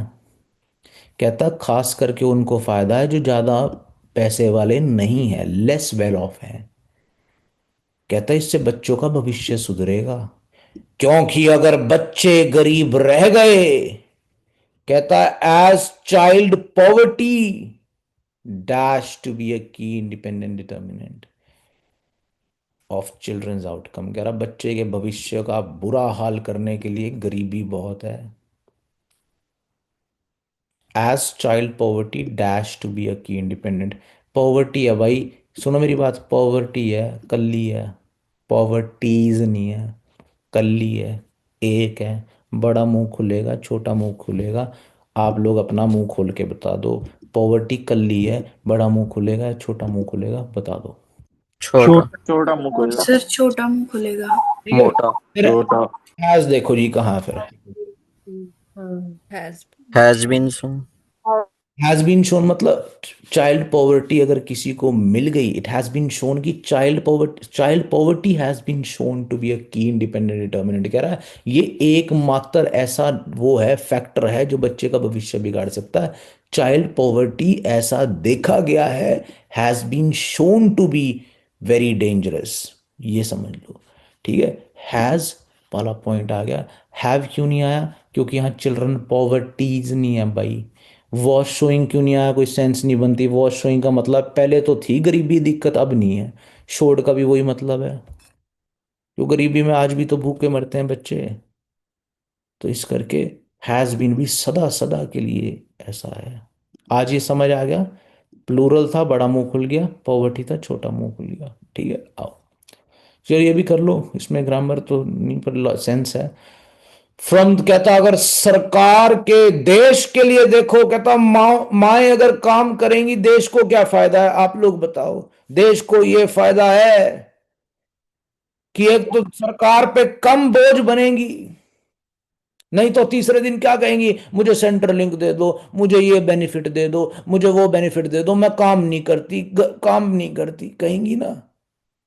कहता खास करके उनको फायदा है जो ज्यादा पैसे वाले नहीं है, लेस वेल ऑफ है। कहता इससे बच्चों का भविष्य सुधरेगा, क्योंकि अगर बच्चे गरीब रह गए, कहता as child poverty dash to be a key independent determinant of children's outcome. कह रहा बच्चे के भविष्य का बुरा हाल करने के लिए गरीबी बहुत है। Age child poverty dash to be a key independent. Poverty है भाई, सुनो मेरी बात, पॉवर्टी है, कल्ली है, पॉवर्टीज नहीं है, कल्ली है, एक है। बड़ा मुंह खुलेगा छोटा मुंह खुलेगा, आप लोग अपना मुंह खोल के बता दो। पॉवर्टी कल्ली है, बड़ा मुंह खुलेगा छोटा मुंह खुलेगा, बता दो। छोटा. छोटा मुंह खोलेगा। सर छोटा मुंह खुलेगा। मोटा. फिर छोटा आज देखो जी कहाँ फिर Has. Has been soon. Has been shown मतलब चाइल्ड पॉवर्टी अगर किसी को मिल गई, इट हैज बीन शोन कि child poverty has been shown to be a key independent determinant. कह रहा है ये एकमात्र ऐसा वो है, फैक्टर है जो बच्चे का भविष्य बिगाड़ सकता है। चाइल्ड पॉवर्टी ऐसा देखा गया है, has been shown to be very dangerous, ये समझ लो। ठीक है, हैज वाला पॉइंट आ गया। हैव क्यों नहीं आया? क्योंकि यहाँ चिल्ड्रन पॉवर्टीज नहीं है भाई। वॉश शोइंग क्यों नहीं आया? कोई सेंस नहीं बनती। वॉश शोइंग का मतलब पहले तो थी गरीबी दिक्कत, अब नहीं है। शोड का भी वही मतलब है, जो गरीबी में आज भी तो भूखे मरते हैं बच्चे। तो इस करके हैज बीन भी सदा सदा के लिए ऐसा है। आज ये समझ आ गया, प्लूरल था बड़ा मुंह खुल गया, पॉवर्टी था छोटा मुंह खुल गया। ठीक है, आओ चलिए ये भी कर लो, इसमें ग्रामर तो नहीं पर सेंस है। फ्रॉम कहता अगर सरकार के देश के लिए देखो, कहता माएं अगर काम करेंगी देश को क्या फायदा है, आप लोग बताओ। देश को ये फायदा है कि एक तो सरकार पे कम बोझ बनेगी, नहीं तो तीसरे दिन क्या कहेंगी, मुझे सेंटर लिंक दे दो, मुझे ये बेनिफिट दे दो, मुझे वो बेनिफिट दे दो, मैं काम नहीं करती, काम नहीं करती, कहेंगी ना,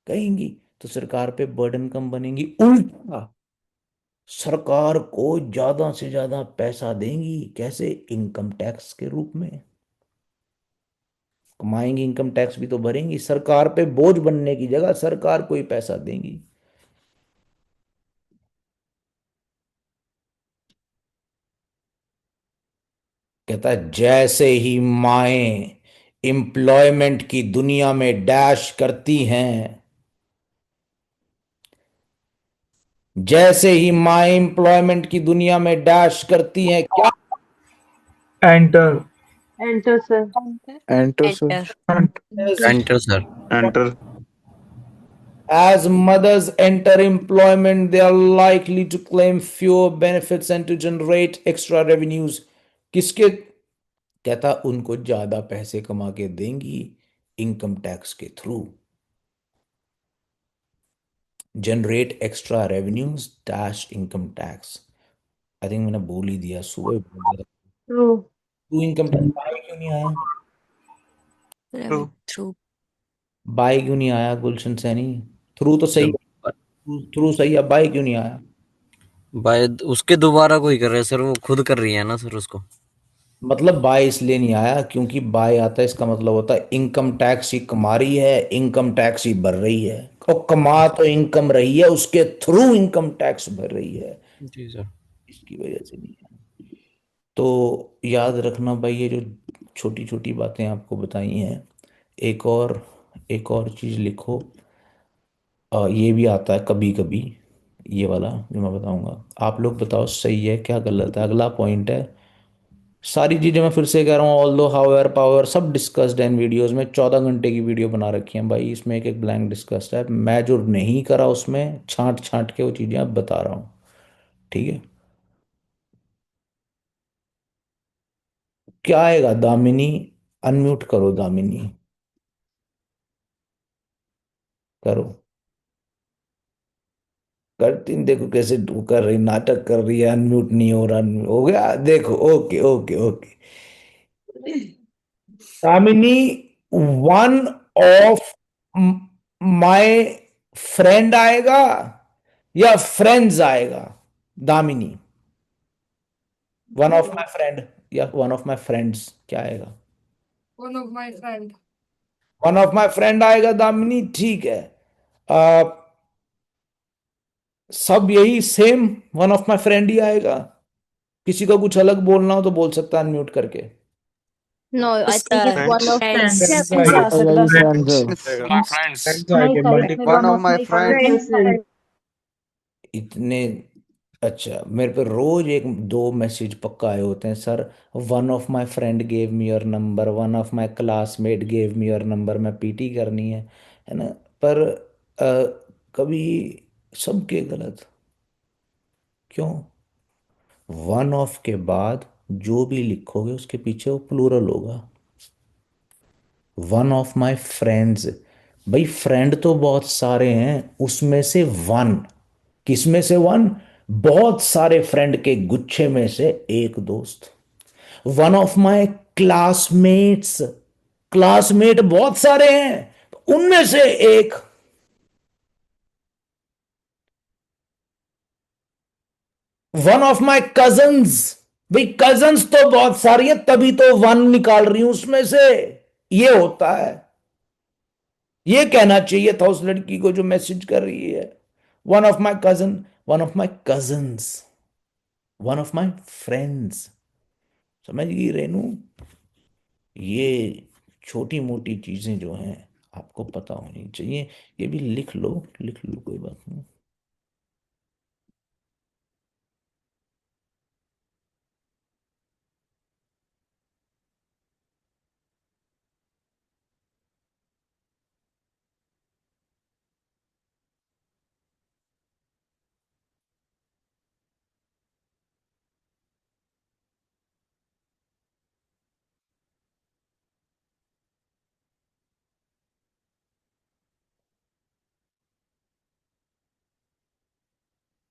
कहेंगी। तो सरकार पे बर्डन कम बनेंगी, उल्टा सरकार को ज्यादा से ज्यादा पैसा देंगी। कैसे? इनकम टैक्स के रूप में कमाएंगी, इनकम टैक्स भी तो भरेंगी, सरकार पे बोझ बनने की जगह सरकार को ही पैसा देंगी। कहता है जैसे ही माएं एम्प्लॉयमेंट की दुनिया में डैश करती हैं, जैसे ही माएं एम्प्लॉयमेंट की दुनिया में डैश करती हैं, क्या? Enter. Enter, sir. Enter, sir. Enter. Enter, sir. Enter. As mothers enter employment, they are likely to claim fewer benefits and to generate extra revenues. किसके? कहता उनको ज्यादा पैसे कमा के देंगी इनकम टैक्स के through. Generate extra revenues dash income tax. I think मैंने बोल ही दिया, सुबह ही बोल दिया। True. To income tax by क्यों नहीं आया? थ्रू बाय क्यों नहीं आया गुलशन सैनी? थ्रू तो सही, थ्रू सही है, बाय क्यों नहीं आया? बाय उसके दोबारा कोई कर रहा है सर, वो खुद कर रही है ना सर उसको। मतलब बाय इसलिए नहीं आया क्योंकि बाय आता है, इसका मतलब होता है इनकम टैक्स ही कमा रही है, इनकम टैक्स ही भर रही है, और कमा तो इनकम रही है, उसके थ्रू इनकम टैक्स भर रही है, जी सर। इसकी वजह से नहीं है। तो याद रखना भाई, ये जो छोटी छोटी बातें आपको बताई हैं, एक और चीज लिखो। ये भी आता है कभी कभी, ये वाला जो मैं बताऊंगा, आप लोग बताओ सही है क्या गलत है। अगला पॉइंट है, सारी चीजें मैं फिर से कह रहा हूँ, ऑल दो हाउएवर पावर सब डिस्कस्ड है इन वीडियोस में, 14 घंटे की वीडियो बना रखी है भाई, इसमें एक एक ब्लैंक डिस्कस्ड है, मैं जो नहीं करा उसमें छांट छांट के वो चीजें अब बता रहा हूँ, ठीक है? क्या आएगा दामिनी? अनम्यूट करो दामिनी, करो। करती नहीं, देखो कैसे कर रही, नाटक कर रही है, अनम्यूट नहीं हो रहा, unmute हो गया, देखो, okay okay okay. Damini, one of my friend आएगा या फ्रेंड्स आएगा? Damini, one of my friend या वन ऑफ माय फ्रेंड्स, क्या आएगा? One of my friend. One of my friend आएगा दामिनी, ठीक है। आ, सब यही same, one of my friend ही आएगा। किसी को कुछ अलग बोलना हो तो बोल सकता है अनम्यूट करके। No, I think it's friends. one of friends. friends. Friends Friends आ सकता है। फ्रेंड्स। Friends नहीं आएंगे सर, इसमें multiple. One one of of my my friend. Friends. इतने अच्छा, मेरे पे रोज एक दो मैसेज पक्का आए होते हैं, sir one of my friend gave me your number, one of my classmate gave me your number, मैं पीटी करनी है ना? पर कभी सबके गलत क्यों? वन ऑफ के बाद जो भी लिखोगे उसके पीछे वो प्लूरल होगा। वन ऑफ माय फ्रेंड्स, भाई फ्रेंड तो बहुत सारे हैं, उसमें से वन, किसमें से वन? बहुत सारे फ्रेंड के गुच्छे में से एक दोस्त। One of my classmates, classmate बहुत सारे हैं, उनमें से एक। वन ऑफ माय कजन्स, भाई कजन्स तो बहुत सारी है, तभी तो वन निकाल रही हूं उसमें से, ये होता है। ये कहना चाहिए था उस लड़की को जो मैसेज कर रही है, one of my cousin, one of my cousins, one of my friends. समझ गई रेनू? ये छोटी मोटी चीजें जो हैं आपको पता होनी चाहिए, ये भी लिख लो, लिख लो, कोई बात नहीं।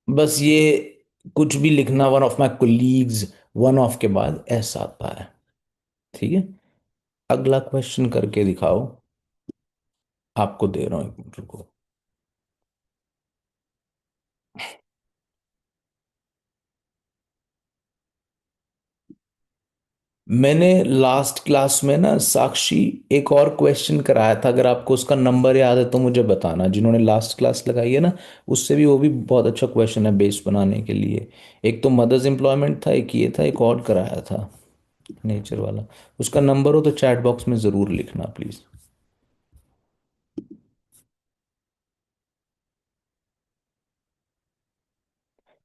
बस ये कुछ भी लिखना, one of my colleagues, one of के बाद एस आता है। ठीक है, अगला क्वेश्चन करके दिखाओ। आपको दे रहा हूं, एक मिनट रुको। मैंने लास्ट क्लास में ना साक्षी एक और क्वेश्चन कराया था, अगर आपको उसका नंबर याद है तो मुझे बताना, जिन्होंने लास्ट क्लास लगाई है ना, उससे भी वो भी बहुत अच्छा क्वेश्चन है बेस बनाने के लिए। एक तो मदर्स एम्प्लॉयमेंट था, एक ये था, एक और कराया था नेचर वाला। उसका नंबर हो तो चैट बॉक्स में ज़रूर लिखना प्लीज़।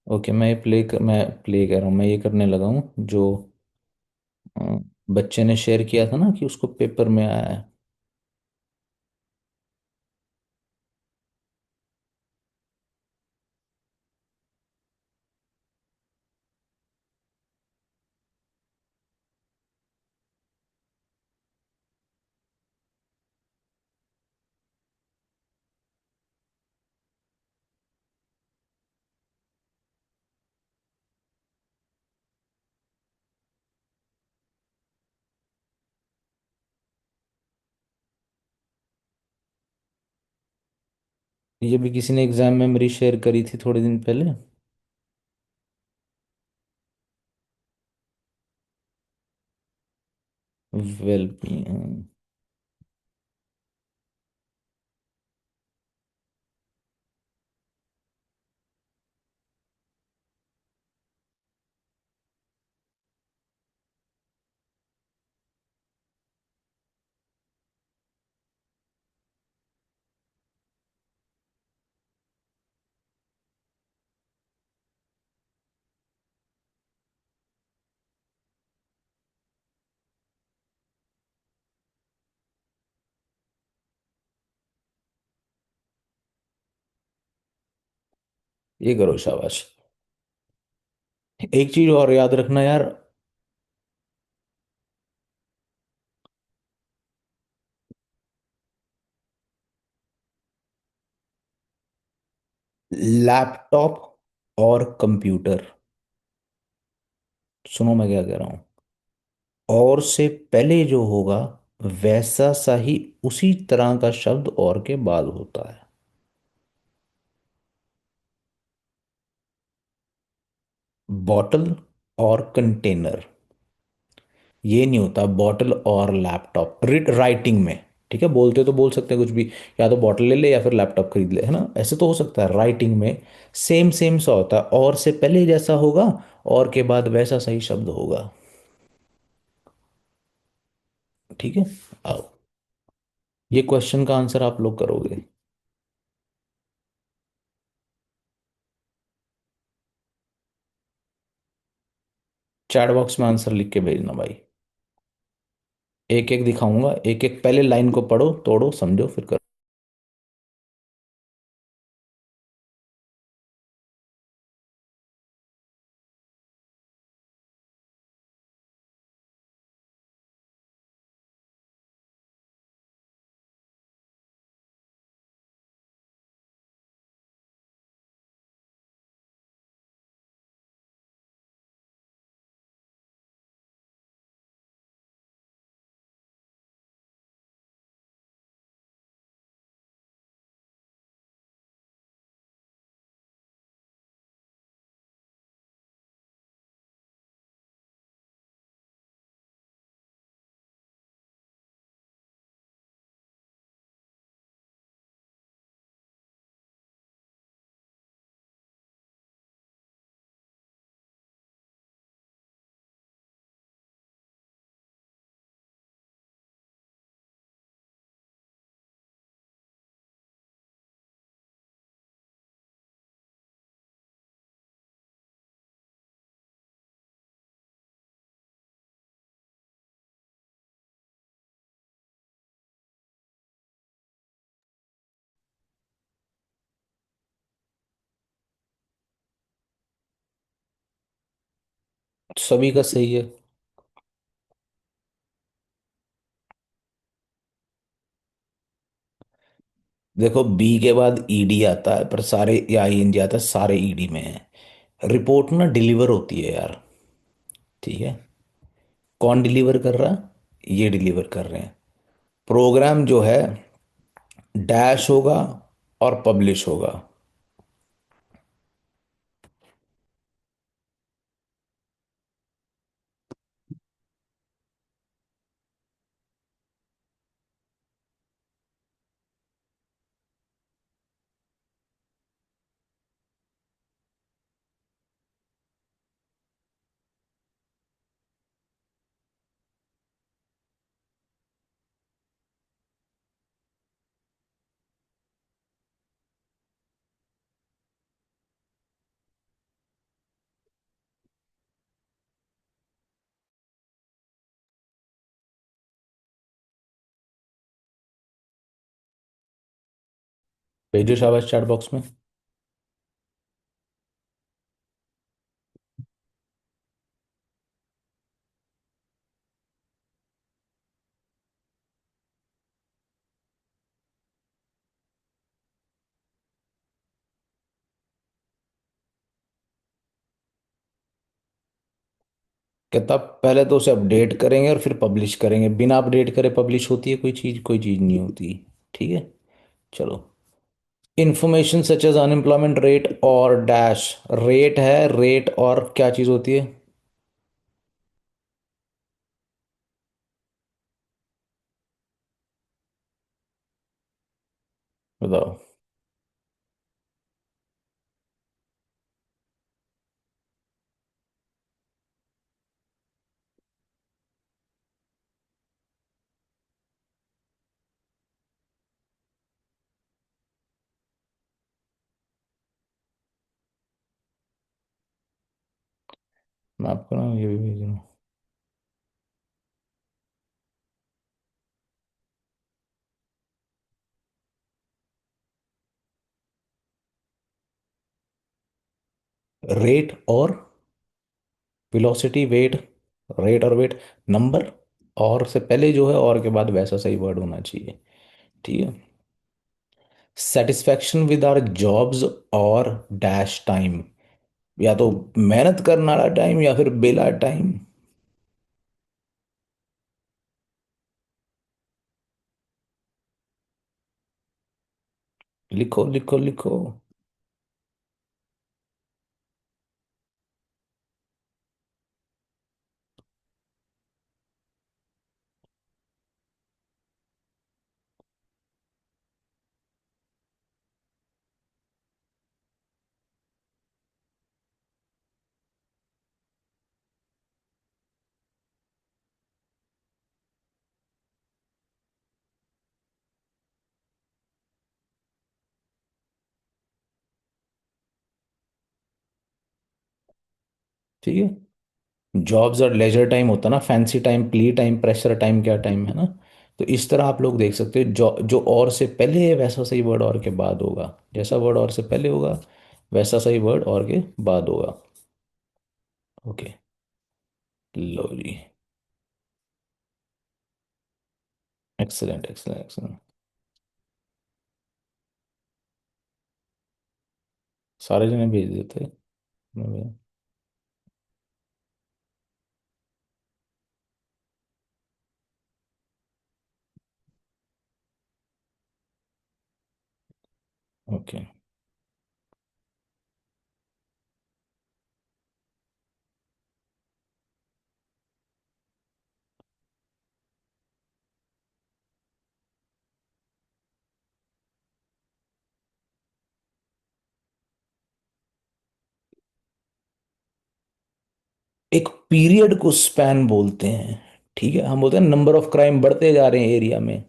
ओके, मैं प्ले कर रहा हूँ, मैं ये करने लगा हूँ जो अ, बच्चे ने शेयर किया था ना कि उसको पेपर में आया है। ये भी किसी ने एग्जाम मेमोरी शेयर करी थी थोड़े दिन पहले। वेल, ये करो, शाबाश। एक चीज और याद रखना यार, लैपटॉप और कंप्यूटर, सुनो मैं क्या कह रहा हूं। और से पहले जो होगा वैसा सा ही उसी तरह का शब्द और के बाद होता है। बॉटल और कंटेनर, ये नहीं होता बॉटल और लैपटॉप राइटिंग में। ठीक है, बोलते तो बोल सकते हैं कुछ भी, या तो बॉटल ले ले या फिर लैपटॉप खरीद ले, है ना, ऐसे तो हो सकता है। राइटिंग में सेम सेम सा होता है, और से पहले जैसा होगा और के बाद वैसा सही शब्द होगा। ठीक है, आओ, ये क्वेश्चन का आंसर आप लोग करोगे। चैट बॉक्स में आंसर लिख के भेजना भाई। एक एक दिखाऊंगा, एक एक पहले लाइन को पढ़ो, तोड़ो, समझो, फिर करो। सभी का सही है। देखो, बी के बाद ईडी आता है, पर सारे, या आईएनजी आता है, सारे ईडी में है। रिपोर्ट ना डिलीवर होती है यार, ठीक है। कौन डिलीवर कर रहा है? ये डिलीवर कर रहे हैं। प्रोग्राम जो है डैश होगा और पब्लिश होगा। भेजो शाबाश चैट बॉक्स में। कहता पहले तो उसे अपडेट करेंगे और फिर पब्लिश करेंगे। बिना अपडेट करे पब्लिश होती है कोई चीज? कोई चीज नहीं होती। ठीक है, चलो। Information such as unemployment rate और डैश। रेट है, रेट और क्या चीज होती है? बताओ। मैं आपको ना ये भी भेज दूँ। रेट और वेलोसिटी, वेट। रेट और वेट, नंबर। और से पहले जो है और के बाद वैसा सही वर्ड होना चाहिए। ठीक है। सेटिस्फैक्शन विद आवर जॉब्स और डैश टाइम। या तो मेहनत करने वाला टाइम या फिर बेला टाइम। लिखो लिखो लिखो। ठीक है। जॉब्स और लेजर टाइम होता ना, fancy time, plea time, pressure time, क्या टाइम है ना। तो इस तरह आप लोग देख सकते हो, जो जो और से पहले है वैसा सही वर्ड और के बाद होगा। जैसा वर्ड और से पहले होगा वैसा सही वर्ड और के बाद होगा। ओके। लो जी। Excellent excellent excellent. सारे जने भेज देते। ओके। एक पीरियड को स्पैन बोलते हैं। ठीक है, हम बोलते हैं नंबर ऑफ क्राइम बढ़ते जा रहे हैं एरिया में।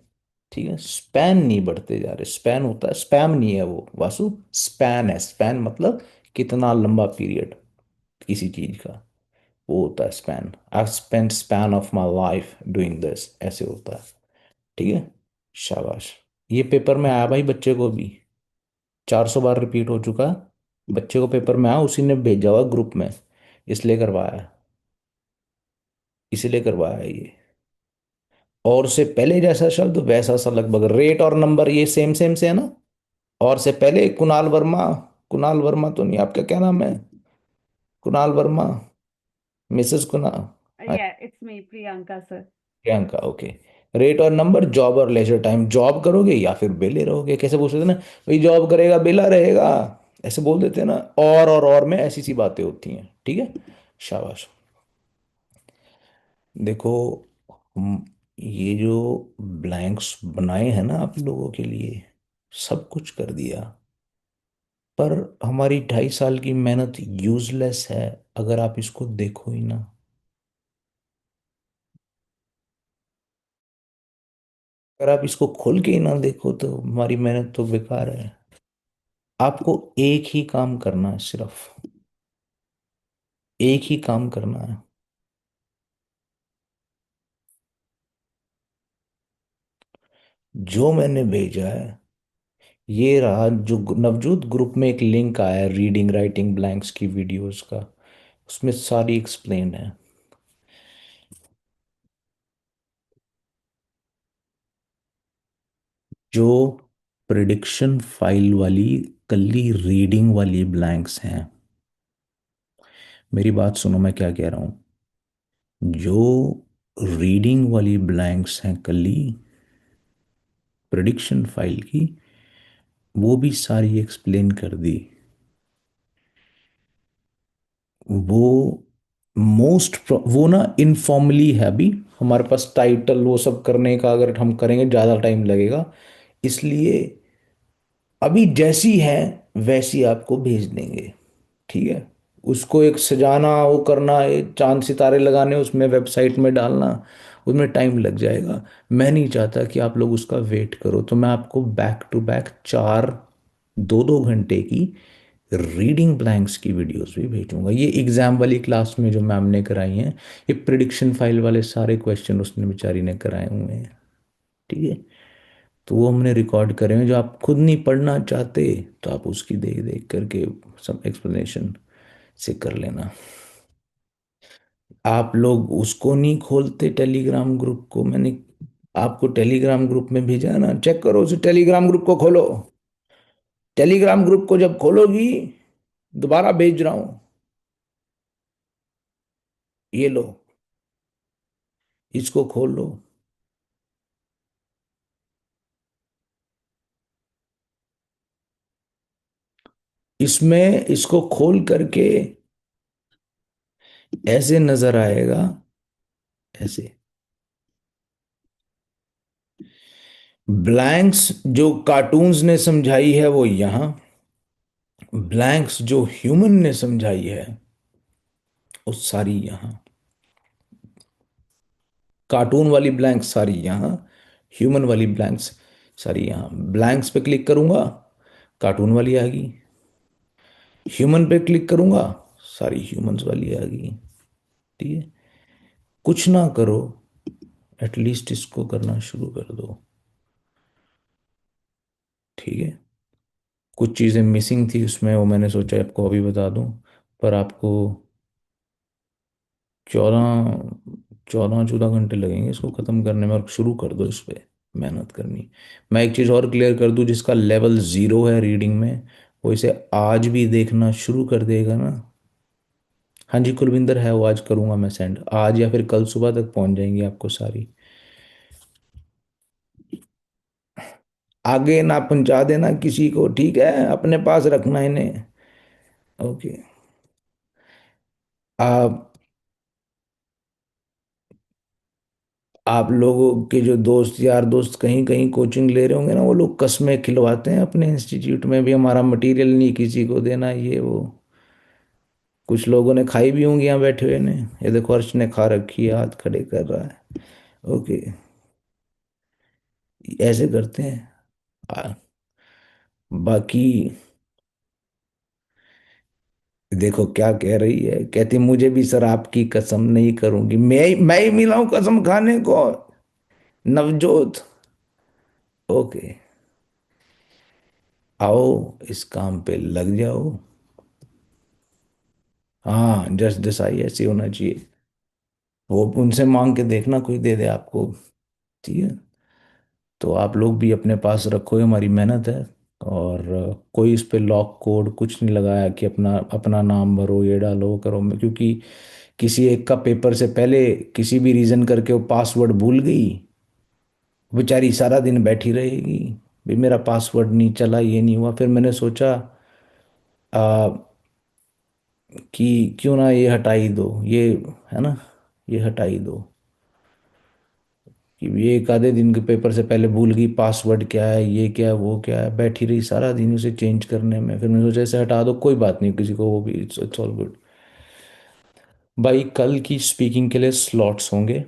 ठीक है, स्पैन नहीं बढ़ते जा रहे। स्पैन होता है, स्पैम नहीं है वो वासु। स्पैन है, स्पैन मतलब कितना लंबा पीरियड किसी चीज का, वो होता है span. I spent span of my life doing this, ऐसे होता है। ठीक है, शाबाश। ये पेपर में आया भाई बच्चे को भी, 400 बार रिपीट हो चुका। बच्चे को पेपर में आया, उसी ने भेजा हुआ ग्रुप में, इसलिए करवाया है। इसीलिए करवाया है ये। और से पहले जैसा शब्द वैसा सा लगभग, रेट और नंबर ये सेम सेम से है ना। और से पहले कुणाल वर्मा। कुणाल वर्मा तो नहीं, आपका क्या नाम है? कुणाल वर्मा, मिसेस कुणाल। हाँ, Yeah, it's me, Priyanka, sir. Priyanka, okay. Rate और नंबर, जॉब और लेजर टाइम। जॉब करोगे या फिर बेले रहोगे, कैसे पूछ रहे थे ना, भाई जॉब करेगा बेला रहेगा, ऐसे बोल देते हैं ना। और में ऐसी सी बातें होती हैं, ठीक है। शाबाश। देखो, हम ये जो ब्लैंक्स बनाए हैं ना आप लोगों के लिए, सब कुछ कर दिया, पर हमारी 2.5 साल की मेहनत यूजलेस है अगर आप इसको देखो ही ना। अगर आप इसको खोल के ही ना देखो तो हमारी मेहनत तो बेकार है। आपको एक ही काम करना है, सिर्फ एक ही काम करना है। जो मैंने भेजा है ये रहा, जो नवजोत ग्रुप में एक लिंक आया है रीडिंग राइटिंग ब्लैंक्स की वीडियोस का, उसमें सारी एक्सप्लेन है। जो प्रिडिक्शन फाइल वाली कल्ली रीडिंग वाली ब्लैंक्स हैं, मेरी बात सुनो मैं क्या कह रहा हूं। जो रीडिंग वाली ब्लैंक्स हैं कल्ली प्रिडिक्शन फाइल की, वो भी सारी एक्सप्लेन कर दी। वो वो ना इनफॉर्मली है अभी, हमारे पास टाइटल वो सब करने का, अगर हम करेंगे ज़्यादा टाइम लगेगा, इसलिए अभी जैसी है वैसी आपको भेज देंगे, ठीक है। उसको एक सजाना, वो करना, एक चांद सितारे लगाने उसमें, वेबसाइट में डालना, उसमें टाइम लग जाएगा। मैं नहीं चाहता कि आप लोग उसका वेट करो, तो मैं आपको बैक टू बैक 4 2 2 घंटे की रीडिंग ब्लैंक्स की वीडियोस भी भेजूंगा। ये एग्जाम वाली क्लास में जो मैम ने कराई हैं, ये प्रिडिक्शन फाइल वाले सारे क्वेश्चन उसने बेचारी ने कराए हुए हैं, ठीक है। तो वो हमने रिकॉर्ड करे हैं, जो आप खुद नहीं पढ़ना चाहते तो आप उसकी देख देख करके सब एक्सप्लेनेशन से कर लेना। आप लोग उसको नहीं खोलते टेलीग्राम ग्रुप को, मैंने आपको टेलीग्राम ग्रुप में भेजा है ना, चेक करो उस टेलीग्राम ग्रुप को खोलो। टेलीग्राम ग्रुप को जब खोलोगी, दोबारा भेज रहा हूं, ये लो, इसको खोल लो। इसमें इसको खोल करके ऐसे नजर आएगा, ऐसे ब्लैंक्स जो कार्टून्स ने समझाई है वो यहां, ब्लैंक्स जो ह्यूमन ने समझाई है वो सारी यहां। कार्टून वाली ब्लैंक्स सारी यहां, ह्यूमन वाली ब्लैंक्स सारी यहां। ब्लैंक्स पे क्लिक करूंगा, कार्टून वाली आ गई। ह्यूमन पे क्लिक करूंगा, सारी ह्यूमंस वाली आ गई, ठीक है। कुछ ना करो, एटलीस्ट इसको करना शुरू कर दो, ठीक है। कुछ चीज़ें मिसिंग थी उसमें, वो मैंने सोचा आपको अभी बता दूं, पर आपको 14 14 14 घंटे लगेंगे इसको ख़त्म करने में, और शुरू कर दो इस पे मेहनत करनी। मैं एक चीज़ और क्लियर कर दूं, जिसका लेवल 0 है रीडिंग में, वो इसे आज भी देखना शुरू कर देगा ना। हाँ जी कुलविंदर है, वो आज करूँगा मैं सेंड, आज या फिर कल सुबह तक पहुँच जाएंगी आपको सारी। आगे ना पहुंचा देना किसी को, ठीक है, अपने पास रखना इन्हें, ओके। आप आप लोगों के जो दोस्त यार दोस्त कहीं कहीं कोचिंग ले रहे होंगे ना, वो लोग कस्में खिलवाते हैं अपने इंस्टीट्यूट में भी, हमारा मटेरियल नहीं किसी को देना, ये वो। कुछ लोगों ने खाई भी होंगी यहाँ बैठे हुए ने, ये देखो अर्श ने खा रखी है, हाथ खड़े कर रहा है, ओके। ऐसे करते हैं। आ, बाकी देखो क्या कह रही है, कहती मुझे भी सर आपकी कसम नहीं करूंगी, मैं ही मिला हूं कसम खाने को। नवजोत, ओके, आओ इस काम पे लग जाओ। हाँ जस्ट दिसाई ऐसी होना चाहिए, वो उनसे मांग के देखना कोई दे दे आपको, ठीक है। तो आप लोग भी अपने पास रखो, ये हमारी मेहनत है, और कोई इस पे लॉक कोड कुछ नहीं लगाया कि अपना अपना नाम भरो, ये डालो, वो करो। क्योंकि किसी एक का पेपर से पहले किसी भी रीजन करके वो पासवर्ड भूल गई, बेचारी सारा दिन बैठी रहेगी, भी मेरा पासवर्ड नहीं चला, ये नहीं हुआ। फिर मैंने सोचा आ, कि क्यों ना ये हटा ही दो, ये है ना, ये हटा ही दो। कि ये एक आधे दिन के पेपर से पहले भूल गई पासवर्ड क्या है, ये क्या है, वो क्या है, बैठी रही सारा दिन उसे चेंज करने में। फिर मैंने सोचा इसे हटा दो, कोई बात नहीं, किसी को वो भी, इट्स ऑल गुड। भाई कल की स्पीकिंग के लिए स्लॉट्स होंगे।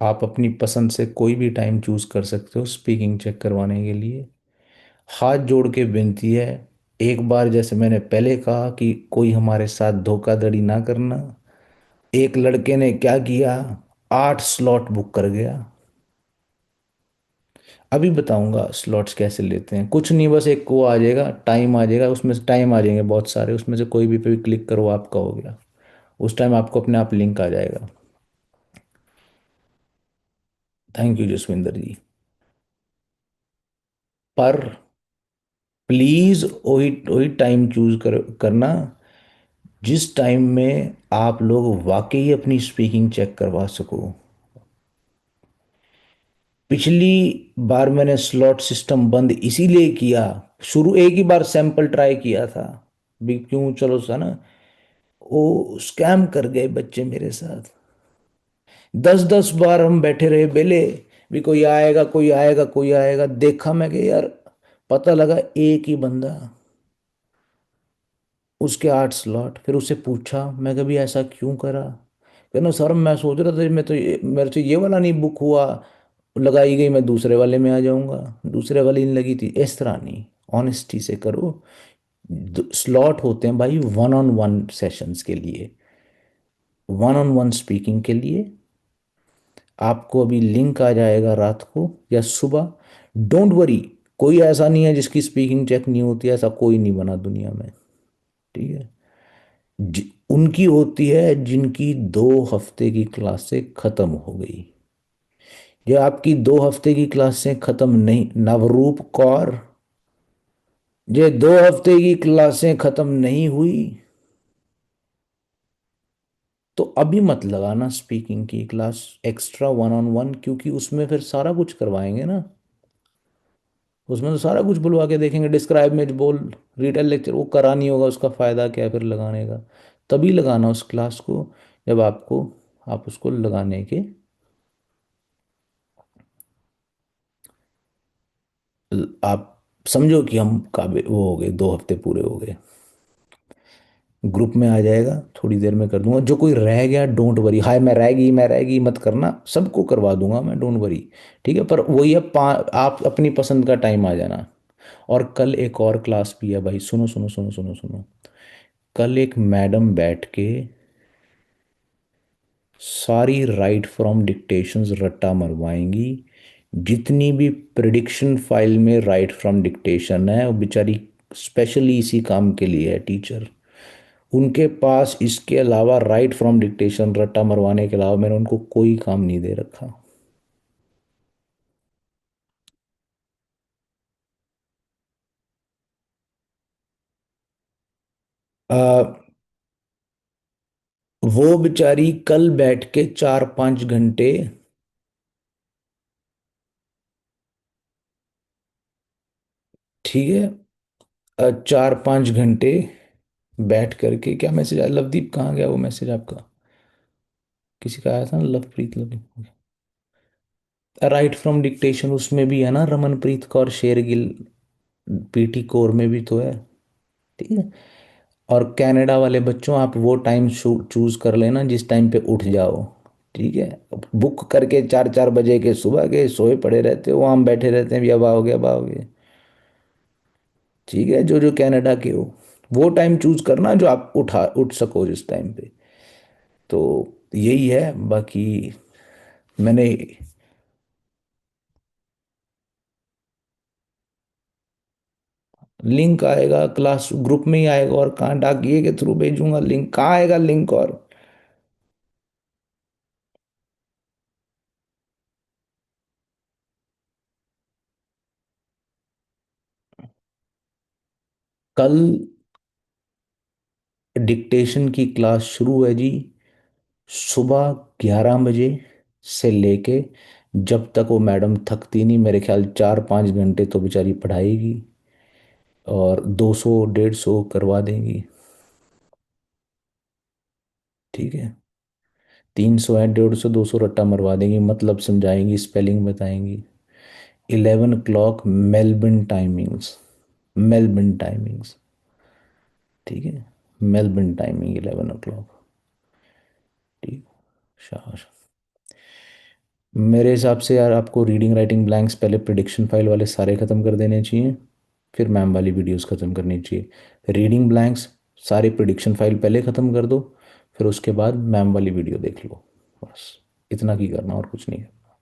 आप अपनी पसंद से कोई भी टाइम चूज कर सकते हो स्पीकिंग चेक करवाने के लिए। हाथ जोड़ के विनती है, एक बार जैसे मैंने पहले कहा कि कोई हमारे साथ धोखाधड़ी ना करना। एक लड़के ने क्या किया, 8 स्लॉट बुक कर गया। अभी बताऊंगा स्लॉट्स कैसे लेते हैं। कुछ नहीं, बस एक वो आ जाएगा, टाइम आ जाएगा, उसमें से टाइम आ जाएंगे बहुत सारे, उसमें से कोई भी पे क्लिक करो आपका हो गया। उस टाइम आपको अपने आप लिंक आ जाएगा। थैंक यू जसविंदर जी। पर प्लीज वही वही टाइम चूज करना जिस टाइम में आप लोग वाकई अपनी स्पीकिंग चेक करवा सको। पिछली बार मैंने स्लॉट सिस्टम बंद इसीलिए किया, शुरू एक ही बार सैंपल ट्राई किया था, भी क्यों, चलो सा ना, वो स्कैम कर गए बच्चे मेरे साथ। 10-10 बार हम बैठे रहे बेले, भी कोई आएगा कोई आएगा कोई आएगा, देखा मैं कि यार, पता लगा एक ही बंदा, उसके 8 स्लॉट। फिर उससे पूछा, मैं कभी ऐसा क्यों करा? कहना सर मैं सोच रहा था मैं तो मेरे से ये वाला नहीं बुक हुआ, लगाई गई, मैं दूसरे वाले में आ जाऊंगा, दूसरे वाली नहीं लगी थी। इस तरह नहीं, ऑनेस्टी से करो। स्लॉट होते हैं भाई वन ऑन वन सेशंस के लिए, वन ऑन वन स्पीकिंग के लिए। आपको अभी लिंक आ जाएगा रात को या सुबह। डोंट वरी, कोई ऐसा नहीं है जिसकी स्पीकिंग चेक नहीं होती, ऐसा कोई नहीं बना दुनिया में। ठीक है, उनकी होती है जिनकी 2 हफ्ते की क्लासें खत्म हो गई। ये आपकी 2 हफ्ते की क्लासें खत्म नहीं, नवरूप कौर, ये 2 हफ्ते की क्लासें खत्म नहीं हुई तो अभी मत लगाना स्पीकिंग की class extra one on one, क्योंकि उसमें फिर सारा कुछ करवाएंगे ना। उसमें तो सारा कुछ बुलवा के देखेंगे, डिस्क्राइब में बोल, रिटेल लेक्चर, वो करा नहीं होगा, उसका फायदा क्या है फिर लगाने का। तभी लगाना उस क्लास को जब आपको, आप उसको लगाने के आप समझो कि हम काबिल वो हो गए, 2 हफ्ते पूरे हो गए। ग्रुप में आ जाएगा, थोड़ी देर में कर दूंगा। जो कोई रह गया डोंट वरी, हाय मैं रहेगी मत करना, सबको करवा दूंगा मैं, डोंट वरी। ठीक है, पर वही है, आप अपनी पसंद का टाइम आ जाना। और कल एक और क्लास भी है भाई, सुनो सुनो सुनो सुनो सुनो। कल एक मैडम बैठ के सारी राइट फ्रॉम डिक्टेशंस रट्टा मरवाएंगी। जितनी भी प्रिडिक्शन फाइल में राइट फ्रॉम डिक्टेशन है, वो बेचारी स्पेशली इसी काम के लिए है टीचर। उनके पास इसके अलावा राइट फ्रॉम डिक्टेशन रट्टा मरवाने के अलावा मैंने उनको कोई काम नहीं दे रखा। आ, वो बेचारी कल बैठ के 4-5 घंटे, ठीक है, 4-5 घंटे बैठ करके, क्या मैसेज आया लवदीप, कहाँ गया वो मैसेज आपका? किसी का आया था ना, Lovepreet, Lovedeep. Right from dictation उसमें भी है ना, रमनप्रीत कौर शेरगिल, पीटी कोर में भी तो है। ठीक है, और कनाडा वाले बच्चों, आप वो टाइम चूज कर लेना जिस टाइम पे उठ जाओ। ठीक है, बुक करके 4-4 बजे के सुबह के सोए पड़े रहते हो, वहां बैठे रहते हैं, भी अब आओगे अब आओगे। ठीक है, जो जो कनाडा के हो, वो टाइम चूज करना जो आप उठ सको जिस टाइम पे। तो यही है, बाकी मैंने लिंक आएगा क्लास ग्रुप में ही आएगा, और कहाँ डाकिए के थ्रू भेजूंगा लिंक, कहाँ आएगा लिंक? और कल डिक्टेशन की क्लास शुरू है जी, सुबह 11 बजे से लेके जब तक वो मैडम थकती नहीं, मेरे ख्याल 4-5 घंटे तो बेचारी पढ़ाएगी और 200-150 करवा देंगी। ठीक है, 300 है, 150, 200 रट्टा मरवा देंगी, मतलब समझाएंगी, स्पेलिंग बताएंगी। 11 o'clock Melbourne timings, Melbourne timings. ठीक है, मेलबर्न टाइमिंग 11 o'clock। ठीक, शाबाश। मेरे हिसाब से यार आपको रीडिंग राइटिंग ब्लैंक्स पहले प्रिडिक्शन फाइल वाले सारे ख़त्म कर देने चाहिए, फिर मैम वाली वीडियोस ख़त्म करनी चाहिए। रीडिंग ब्लैंक्स सारी प्रिडिक्शन फाइल पहले ख़त्म कर दो, फिर उसके बाद मैम वाली वीडियो देख लो। बस इतना की करना और कुछ नहीं करना।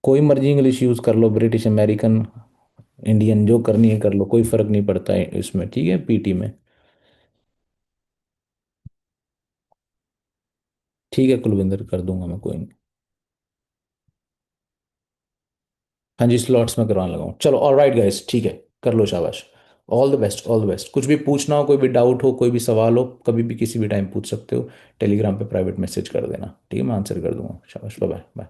कोई मर्जी इंग्लिश यूज़ कर लो, ब्रिटिश, अमेरिकन, इंडियन, जो करनी है कर लो, कोई फ़र्क नहीं पड़ता है इसमें। ठीक है, पीटी में। ठीक है कुलविंदर, कर दूंगा मैं, कोई नहीं। हाँ जी, स्लॉट्स में करवाने लगाऊँ, चलो। ऑल राइट गाइस, ठीक है, कर लो, शाबाश। All the best, all the best. कुछ भी पूछना हो, कोई भी डाउट हो, कोई भी सवाल हो, कभी भी किसी भी टाइम पूछ सकते हो। टेलीग्राम पे प्राइवेट मैसेज कर देना, ठीक है, मैं आंसर कर दूंगा। शाबाश, बाय बाय।